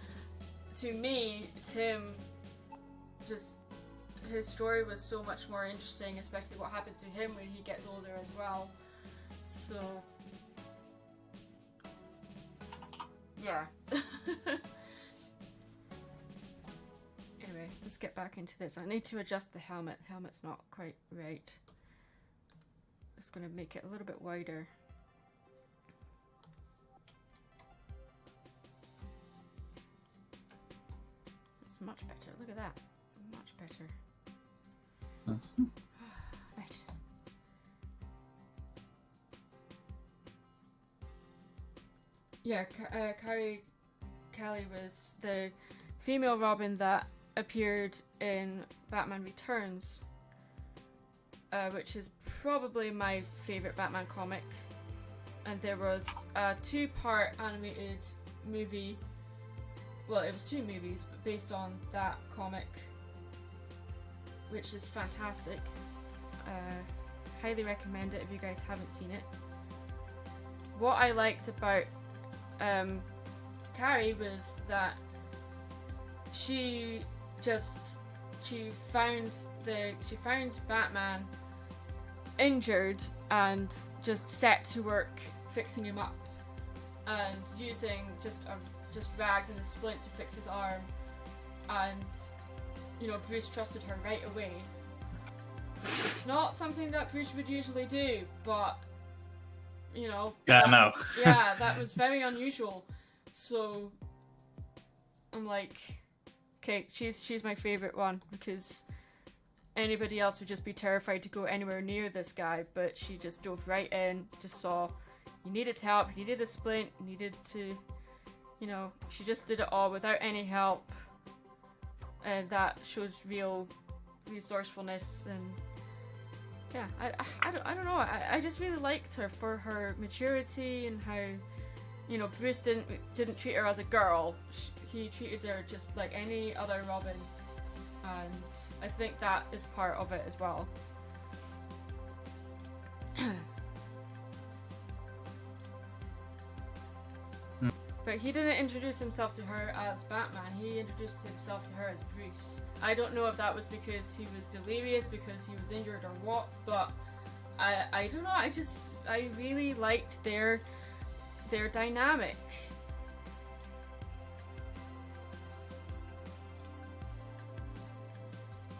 [SPEAKER 1] to me, Tim, just his story was so much more interesting, especially what happens to him when he gets older as well. So yeah. Anyway, let's get back into this. I need to adjust the helmet. The helmet's not quite right. Just gonna make it a little bit wider. It's much better. Look at that. Much better. Right. Yeah, Callie was the female Robin that appeared in Batman Returns, which is probably my favourite Batman comic. And there was a 2-part animated movie, well, it was 2 movies, but based on that comic, which is fantastic. Highly recommend it if you guys haven't seen it. What I liked about Carrie was that she found Batman injured and just set to work fixing him up, and using just rags and a splint to fix his arm, and you know, Bruce trusted her right away. It's not something that Bruce would usually do, but you know,
[SPEAKER 2] yeah, no.
[SPEAKER 1] Yeah, that was very unusual. So I'm like, okay, she's my favorite one, because anybody else would just be terrified to go anywhere near this guy, but she just dove right in, just saw you needed help, you needed a splint, you needed to, you know, she just did it all without any help. that shows real resourcefulness, and yeah, I don't know. I just really liked her for her maturity and how, you know, Bruce didn't treat her as a girl. He treated her just like any other Robin, and I think that is part of it as well. But he didn't introduce himself to her as Batman, he introduced himself to her as Bruce. I don't know if that was because he was delirious, because he was injured or what, but I don't know, I really liked their dynamic.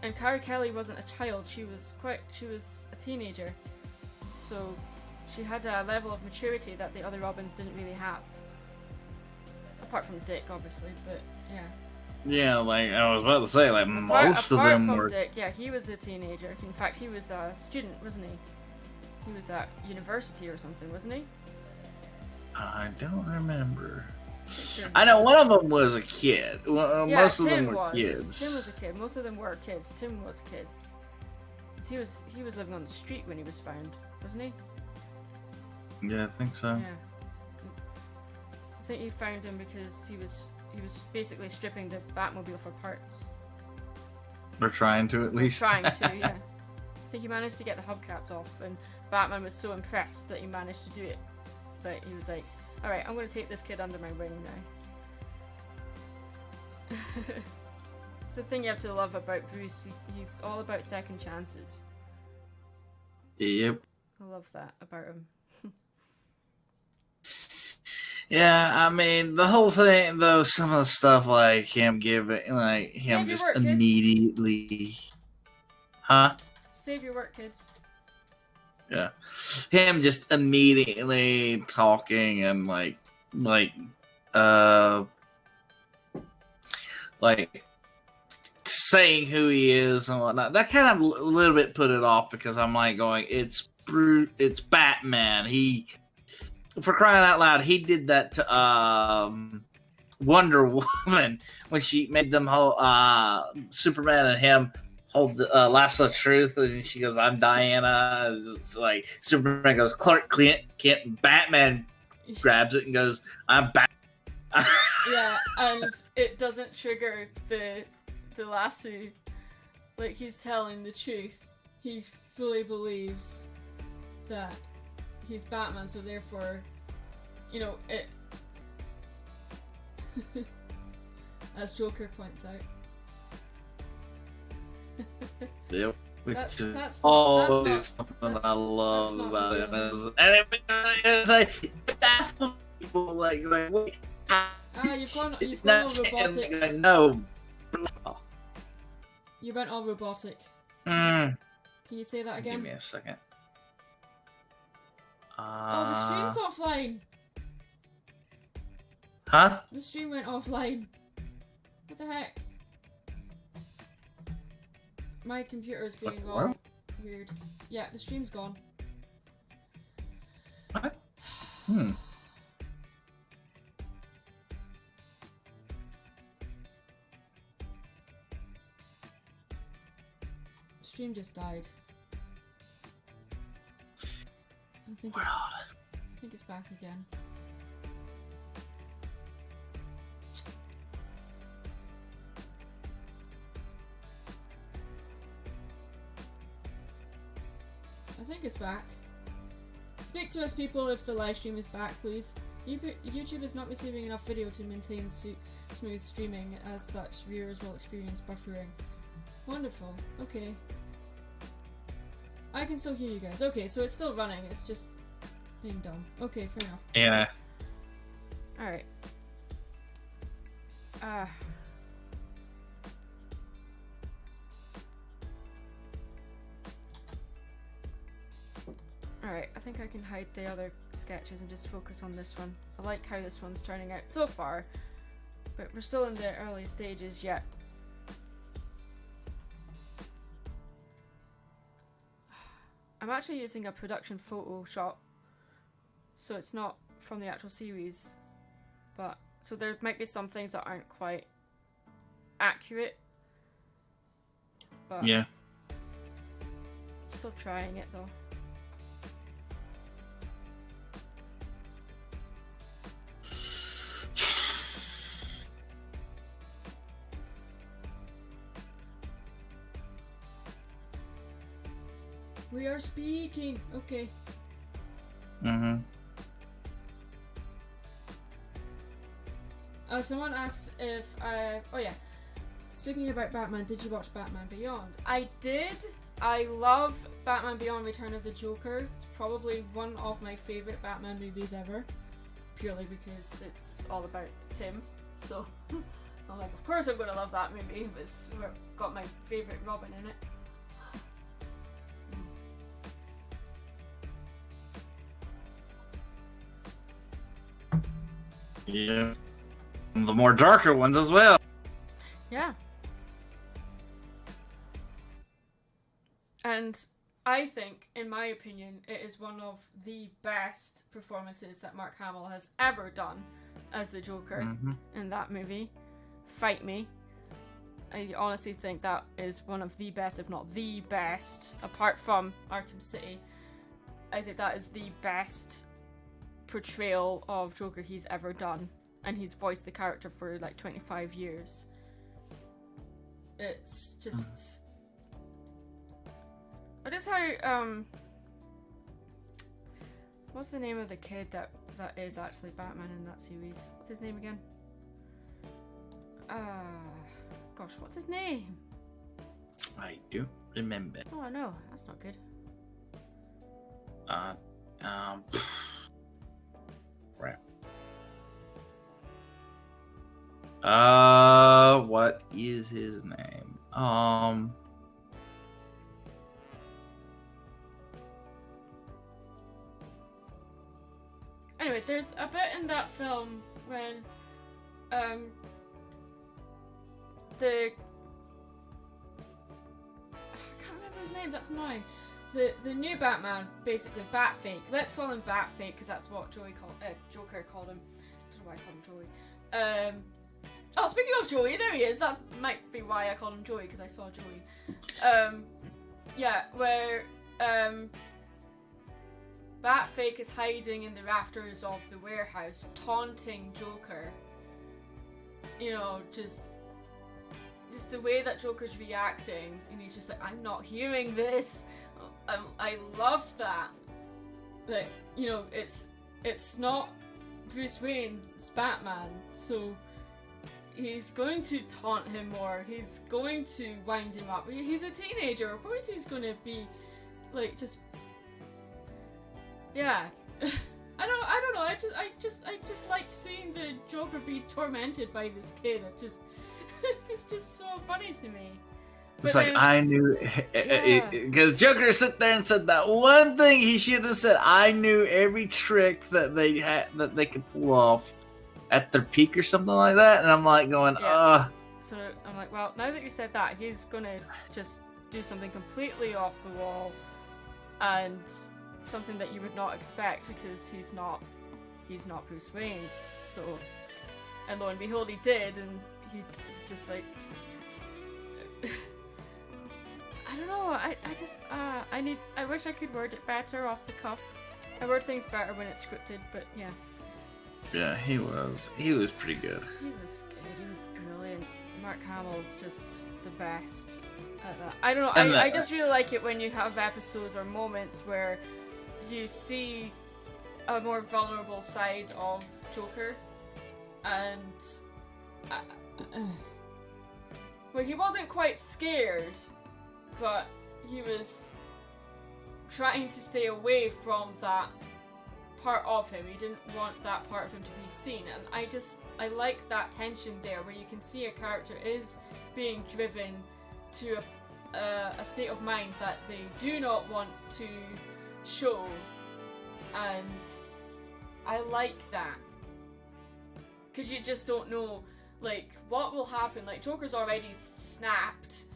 [SPEAKER 1] And Cara Kelly wasn't a child, she was a teenager. So she had a level of maturity that the other Robins didn't really have. Apart from Dick, obviously, but yeah.
[SPEAKER 2] Yeah, like I was about to say, like most of them were.
[SPEAKER 1] Dick, yeah, he was a teenager. In fact, he was a student, wasn't he? He was at university or something, wasn't he?
[SPEAKER 2] I don't remember.
[SPEAKER 1] Sure.
[SPEAKER 2] I know one of them was a kid. Well,
[SPEAKER 1] yeah,
[SPEAKER 2] most of
[SPEAKER 1] Tim
[SPEAKER 2] them were
[SPEAKER 1] was.
[SPEAKER 2] kids.
[SPEAKER 1] Tim was a kid. Most of them were kids. Tim was a kid. He was living on the street when he was found, wasn't he?
[SPEAKER 2] Yeah, I think so.
[SPEAKER 1] Yeah. I think he found him because he was basically stripping the Batmobile for parts.
[SPEAKER 2] They're trying to, at least.
[SPEAKER 1] Trying to, yeah. I think he managed to get the hubcaps off, and Batman was so impressed that he managed to do it. But he was like, alright, I'm going to take this kid under my wing now. It's the thing you have to love about Bruce. He's all about second chances.
[SPEAKER 2] Yep.
[SPEAKER 1] I love that about him.
[SPEAKER 2] Yeah, I mean, the whole thing, though, some of the stuff, like him giving, like him just
[SPEAKER 1] work,
[SPEAKER 2] immediately. Huh?
[SPEAKER 1] Save your work, kids.
[SPEAKER 2] Yeah. Him just immediately talking and, like saying who he is and whatnot. That kind of a little bit put it off because I'm like going, it's Batman. For crying out loud, he did that to Wonder Woman when she made them hold Superman and him hold the lasso of truth, and she goes, "I'm Diana." It's like Superman goes, "Clark Kent." Batman grabs it and goes, "I'm Batman."
[SPEAKER 1] Yeah, and it doesn't trigger the lasso. Like, he's telling the truth. He fully believes that he's Batman, so therefore, you know, it as Joker points out.
[SPEAKER 2] Yep.
[SPEAKER 1] That's not
[SPEAKER 2] something I love about it. And it's like baffling people like wait.
[SPEAKER 1] You've gone all robotic.
[SPEAKER 2] No.
[SPEAKER 1] You went all robotic.
[SPEAKER 2] Can
[SPEAKER 1] you say that again?
[SPEAKER 2] Give me a second.
[SPEAKER 1] Oh, the stream's offline.
[SPEAKER 2] Huh?
[SPEAKER 1] The stream went offline. What the heck? My computer is being all weird. Yeah, the stream's gone.
[SPEAKER 2] What?
[SPEAKER 1] The stream just died. I think it's back again. I think it's back. Speak to us, people, if the live stream is back, please. YouTube is not receiving enough video to maintain smooth streaming. As such, viewers will experience buffering. Wonderful. Okay. I can still hear you guys. Okay, so it's still running. It's just being dumb. Okay, fair enough.
[SPEAKER 2] Yeah.
[SPEAKER 1] Alright. Alright, I think I can hide the other sketches and just focus on this one. I like how this one's turning out so far, but we're still in the early stages yet. I'm actually using a production Photoshop, so it's not from the actual series, but so there might be some things that aren't quite accurate, But
[SPEAKER 2] Yeah.
[SPEAKER 1] still trying it though. We are speaking. Okay.
[SPEAKER 2] Mm-hmm.
[SPEAKER 1] Someone asked if oh yeah. Speaking about Batman, did you watch Batman Beyond? I did. I love Batman Beyond Return of the Joker. It's probably one of my favourite Batman movies ever. Purely because it's all about Tim. So I'm like, of course I'm gonna love that movie. It's got my favourite Robin in it.
[SPEAKER 2] Yeah. The more darker ones as well.
[SPEAKER 1] Yeah. And I think, in my opinion, it is one of the best performances that Mark Hamill has ever done as the Joker in that movie. Fight me. I honestly think that is one of the best, if not the best, apart from Arkham City. I think that is the best portrayal of Joker he's ever done. And he's voiced the character for like 25 years. It's just... What is how, what's the name of the kid that is actually Batman in that series? What's his name again? Gosh, what's his name?
[SPEAKER 2] I do remember.
[SPEAKER 1] Oh, I know. That's not good.
[SPEAKER 2] Crap. What is his name?
[SPEAKER 1] Anyway, there's a bit in that film when, I can't remember his name, that's annoying. The new Batman, basically Batfake. Let's call him Batfake because that's what Joker called him. I don't know why I called him Joey. Oh, speaking of Joey, there he is. That might be why I called him Joey, because I saw Joey. Yeah, where Batfake is hiding in the rafters of the warehouse, taunting Joker. You know, just the way that Joker's reacting, and he's just like, I'm not hearing this. I loved that. Like, you know, it's not Bruce Wayne, it's Batman, so he's going to taunt him more, he's going to wind him up. He's a teenager, of course he's going to be, like, just... Yeah. I don't know, I just liked seeing the Joker be tormented by this kid. It's just so funny to me.
[SPEAKER 2] It's like, I knew, because Joker sit there and said that one thing he should have said. I knew every trick that they had, that they could pull off at their peak or something like that. And I'm like going,
[SPEAKER 1] So I'm like, well, now that you said that, he's gonna just do something completely off the wall and something that you would not expect because he's not Bruce Wayne. So, and lo and behold, he did, and he's just like. I don't know, I wish I could word it better off the cuff. I word things better when it's scripted, but yeah.
[SPEAKER 2] Yeah, he was pretty good.
[SPEAKER 1] He was good, he was brilliant. Mark Hamill's just the best at that. I don't know, I just really like it when you have episodes or moments where you see a more vulnerable side of Joker, and well, he wasn't quite scared, but he was trying to stay away from that part of him. He didn't want that part of him to be seen, and I like that tension there where you can see a character is being driven to a state of mind that they do not want to show, and I like that because you just don't know like what will happen. Like, Joker's already snapped,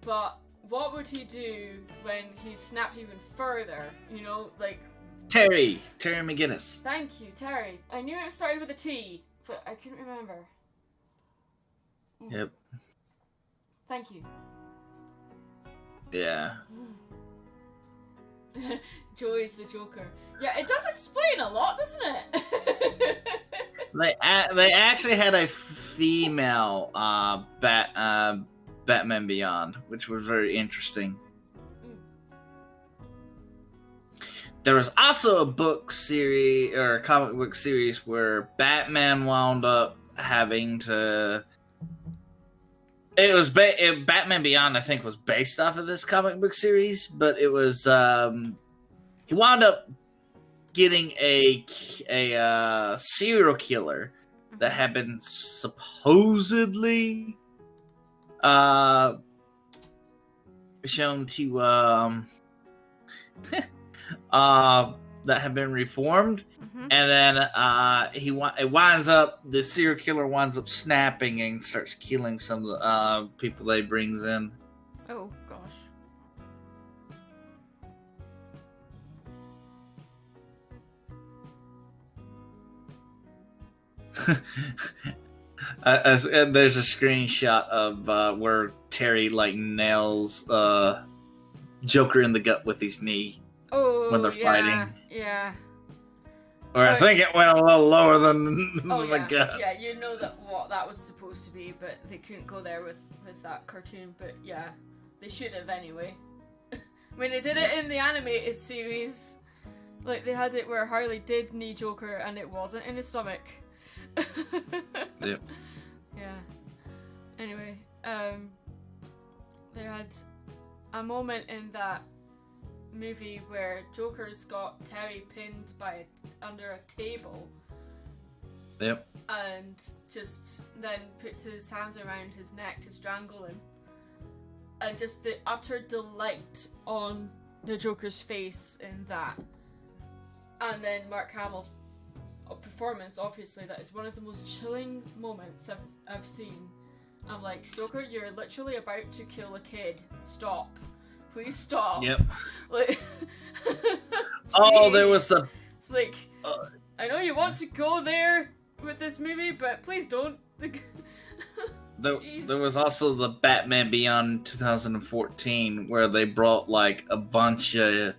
[SPEAKER 1] but what would he do when he snapped even further? You know, like...
[SPEAKER 2] Terry McGinnis.
[SPEAKER 1] Thank you, Terry. I knew it started with a T, but I couldn't remember.
[SPEAKER 2] Yep.
[SPEAKER 1] Thank you.
[SPEAKER 2] Yeah.
[SPEAKER 1] Joey's the Joker. Yeah, it does explain a lot, doesn't it?
[SPEAKER 2] They actually had a female Batman Beyond, which was very interesting. There was also a book series or a comic book series where Batman wound up having to. It was Batman Beyond, I think, was based off of this comic book series, but it was he wound up getting a serial killer that had been supposedly shown to that had been reformed, and then it winds up, the serial killer winds up snapping and starts killing some of the people that he brings in.
[SPEAKER 3] Oh gosh.
[SPEAKER 2] And there's a screenshot of where Terry like nails Joker in the gut with his knee.
[SPEAKER 1] Oh,
[SPEAKER 2] when they're fighting.
[SPEAKER 1] Yeah.
[SPEAKER 2] Or I think it went a little lower than the gut.
[SPEAKER 1] Yeah, you know what that was supposed to be, but they couldn't go there with that cartoon. But yeah, they should have anyway. I mean, they did it in the animated series. Like, they had it where Harley did knee Joker and it wasn't in his stomach.
[SPEAKER 2] Yep.
[SPEAKER 1] Yeah. Anyway, they had a moment in that movie where Joker's got Terry pinned under a table.
[SPEAKER 2] Yep.
[SPEAKER 1] And just then puts his hands around his neck to strangle him. And just the utter delight on the Joker's face in that. And then Mark Hamill's performance, obviously, that is one of the most chilling moments I've seen. I'm like, Joker, you're literally about to kill a kid. Stop. Please stop.
[SPEAKER 2] Yep.
[SPEAKER 1] Like,
[SPEAKER 2] oh, there was the...
[SPEAKER 1] It's like, I know you want to go there with this movie, but please don't.
[SPEAKER 2] There was also the Batman Beyond 2014 where they brought like a bunch of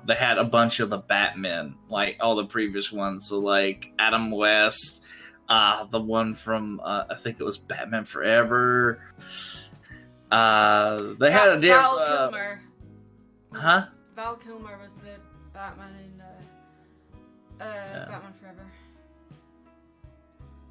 [SPEAKER 2] they had a bunch of the Batmen, like all the previous ones. So like Adam West, the one from I think it was Batman Forever. They had a different
[SPEAKER 1] Val Kilmer.
[SPEAKER 2] Huh?
[SPEAKER 1] Val Kilmer was the Batman in Batman Forever.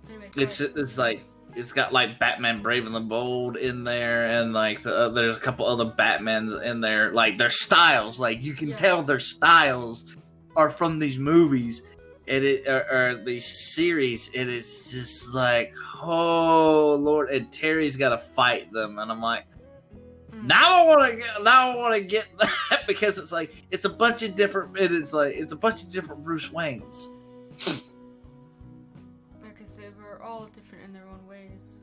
[SPEAKER 1] Anyway,
[SPEAKER 2] it's like it's got like Batman Brave and the Bold in there, and like there's a couple other Batmans in there. Like their styles, like you can tell their styles are from these movies, and or these series. It is just like, oh Lord! And Terry's got to fight them, and I'm like, now I want to get that because it's like it's a bunch of different. It's a bunch of different Bruce Waynes.
[SPEAKER 1] Because they were all different in their own ways.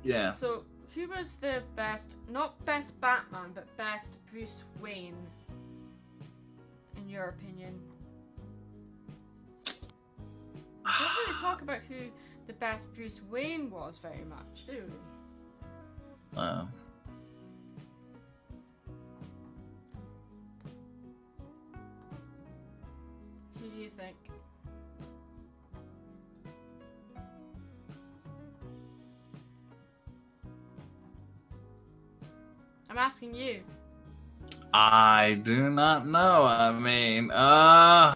[SPEAKER 2] Yeah.
[SPEAKER 1] So, who was the best, not best Batman, but best Bruce Wayne, in your opinion? We don't really talk about who the best Bruce Wayne was very much, do we?
[SPEAKER 2] Wow.
[SPEAKER 1] Who do you think? I'm asking you.
[SPEAKER 2] I do not know. I mean, I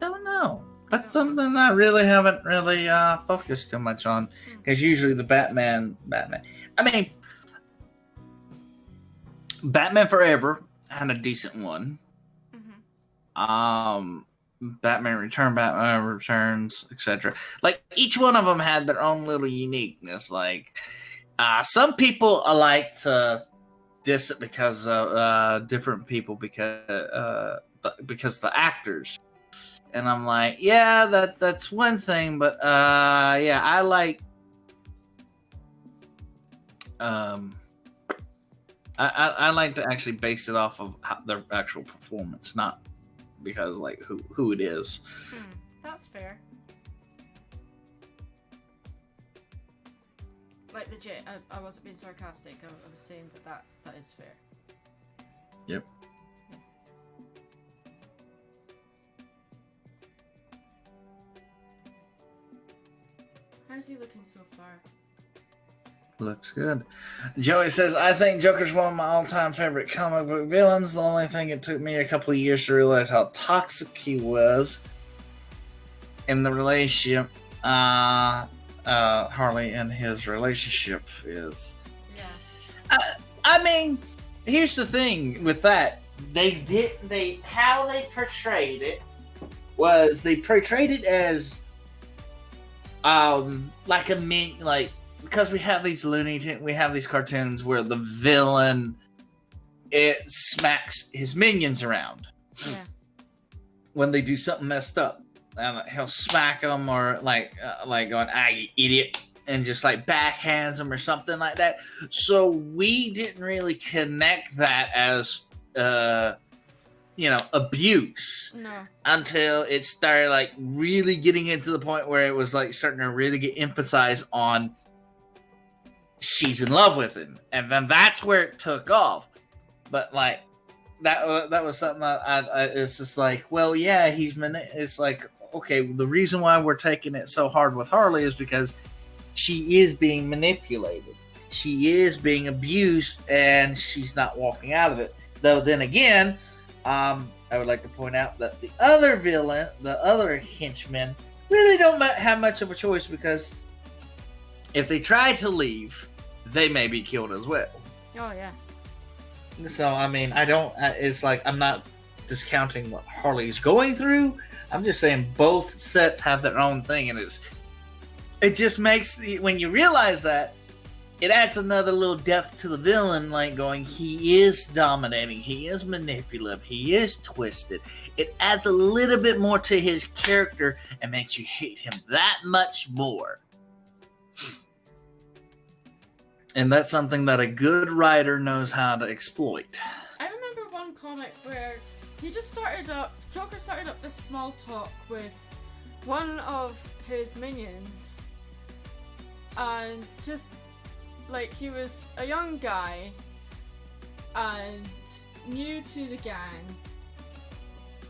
[SPEAKER 2] don't know. That's something I really haven't really focused too much on, because usually the Batman. I mean, Batman Forever had a decent one. Batman Returns, etc. Like each one of them had their own little uniqueness. Like some people like to diss it because of different people because the actors. And I'm like, yeah, that's one thing, but yeah, I like I like to actually base it off of their actual performance, not because like who it is.
[SPEAKER 1] That's fair. like legit. I wasn't being sarcastic. I was saying that is fair.
[SPEAKER 2] Yep.
[SPEAKER 1] How's he looking so far?
[SPEAKER 2] Looks good. Joey says, I think Joker's one of my all-time favorite comic book villains. The only thing it took me a couple of years to realize how toxic he was in the relationship. Harley and his relationship is.
[SPEAKER 1] Yeah.
[SPEAKER 2] I mean, here's the thing with that. How they portrayed it was they portrayed it as like because we have these we have these cartoons where the villain smacks his minions around.
[SPEAKER 1] Yeah.
[SPEAKER 2] When they do something messed up, and he'll smack them or like going, "Ah, you idiot," and just like backhands them or something like that. So we didn't really connect that as abuse.
[SPEAKER 1] No.
[SPEAKER 2] Until it started like really getting into the point where it was like starting to really get emphasized on she's in love with him, and then that's where it took off. But like that was something that it's just like, well, yeah, it's like, okay, the reason why we're taking it so hard with Harley is because she is being manipulated, she is being abused, and she's not walking out of it. Though then again, I would like to point out that the other villain, the other henchmen, really don't have much of a choice, because if they try to leave, they may be killed as well.
[SPEAKER 1] Oh, yeah.
[SPEAKER 2] So, I mean, it's like, I'm not discounting what Harley's going through. I'm just saying both sets have their own thing, and it just makes, when you realize that, it adds another little depth to the villain, like going, he is dominating, he is manipulative, he is twisted. It adds a little bit more to his character and makes you hate him that much more. And that's something that a good writer knows how to exploit.
[SPEAKER 1] I remember one comic where Joker started up this small talk with one of his minions, and just like, he was a young guy and new to the gang,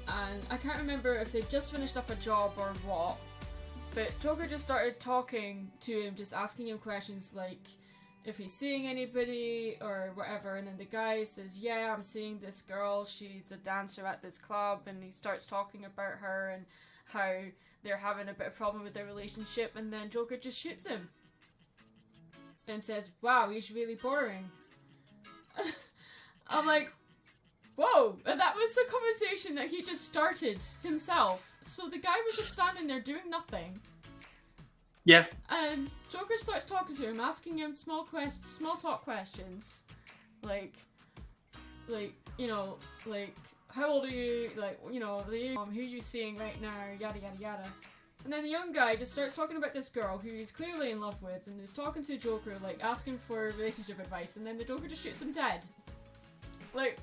[SPEAKER 1] and I can't remember if they'd just finished up a job or what, but Joker just started talking to him, just asking him questions like if he's seeing anybody or whatever, and then the guy says, yeah, I'm seeing this girl, she's a dancer at this club, and he starts talking about her and how they're having a bit of problem with their relationship, and then Joker just shoots him and says, wow, he's really boring. I'm like, whoa, and that was a conversation that he just started himself. So the guy was just standing there doing nothing.
[SPEAKER 2] Yeah.
[SPEAKER 1] And Joker starts talking to him, asking him small talk questions. Like, how old are you? Like, who are you seeing right now? Yada, yada, yada. And then the young guy just starts talking about this girl who he's clearly in love with, and is talking to Joker, like, asking for relationship advice, and then the Joker just shoots him dead. Like,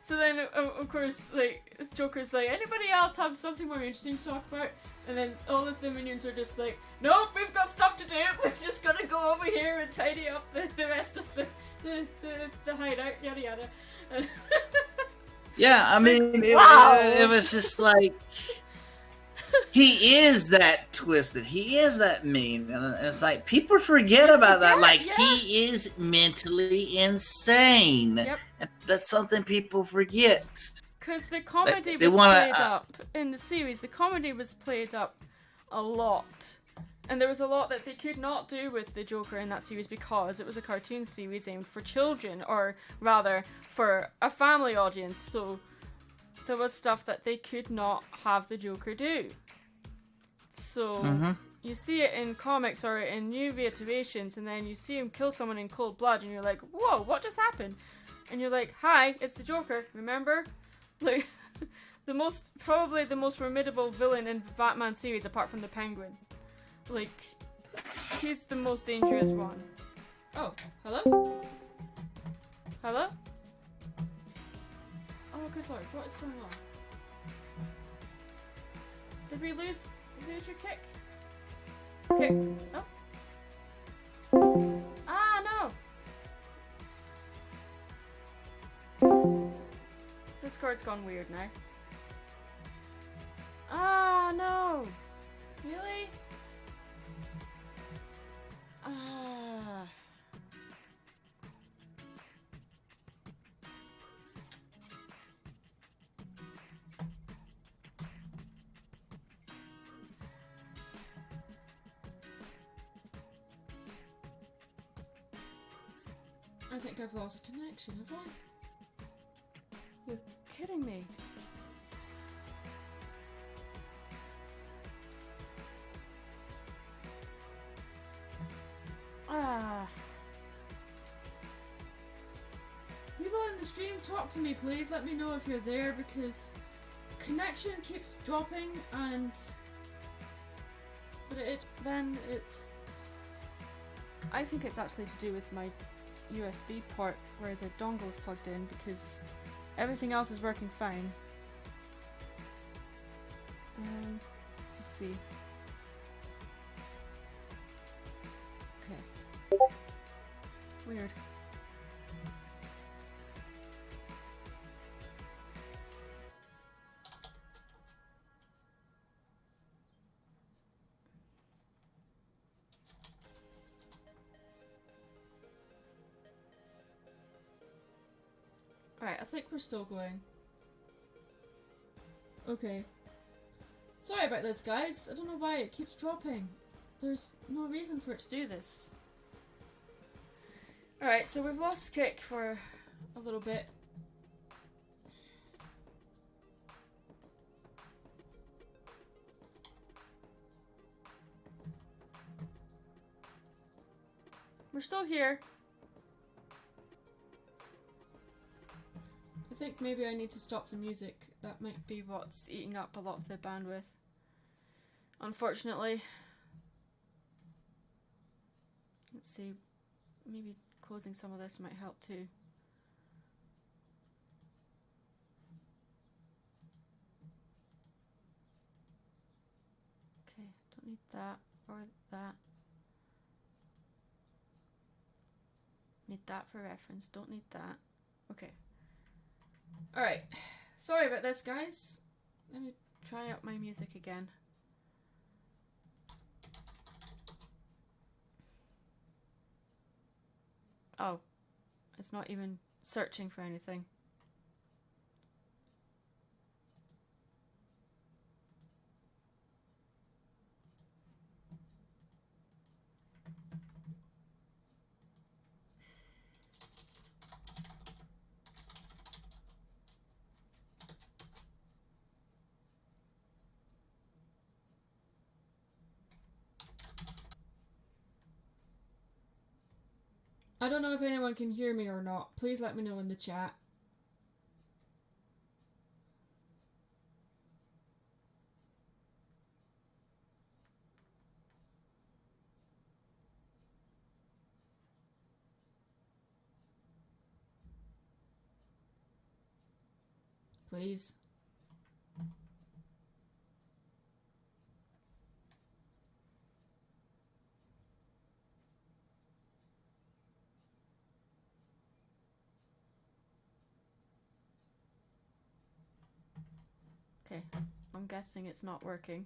[SPEAKER 1] so then, of course, like, Joker's like, anybody else have something more interesting to talk about? And then all of the minions are just like, nope, we've got stuff to do, we're just gonna go over here and tidy up the rest of the hideout, yada yada.
[SPEAKER 2] Yeah, I mean,
[SPEAKER 1] wow.
[SPEAKER 2] It was just like, he is that twisted, he is that mean, and it's like, people forget about that, like, yeah. He is mentally insane. Yep. And that's something people forget.
[SPEAKER 1] Because the comedy was played up in the series, the comedy was played up a lot. And there was a lot that they could not do with the Joker in that series because it was a cartoon series aimed for children, or rather, for a family audience. So there was stuff that they could not have the Joker do. So you see it in comics or in new reiterations, and then you see him kill someone in cold blood, and you're like, whoa, what just happened? And you're like, hi, it's the Joker, remember? Like, probably the most formidable villain in the Batman series, apart from the Penguin. Like, he's the most dangerous one. Oh, hello? Hello? Oh, good lord, what is going on? Did we lose your kick? Okay. Oh. Ah, no! Discord's gone weird now. Ah, no! Really? Ah. I think I've lost connection, have I? You're kidding me. Ah. People in the stream, talk to me please. Let me know if you're there because connection keeps dropping and then it's I think it's actually to do with my USB port where the dongle's plugged in because everything else is working fine. Let's see. Okay. Weird. Alright, I think we're still going. Okay. Sorry about this, guys. I don't know why it keeps dropping. There's no reason for it to do this. Alright, so we've lost Kick for a little bit. We're still here. I think maybe I need to stop the music. That might be what's eating up a lot of the bandwidth. Unfortunately. Let's see. Maybe closing some of this might help too. Okay, don't need that or that. Need that for reference, don't need that. Okay. Alright, sorry about this, guys. Let me try out my music again. Oh, it's not even searching for anything. I don't know if anyone can hear me or not. Please let me know in the chat. Please. Okay, I'm guessing it's not working.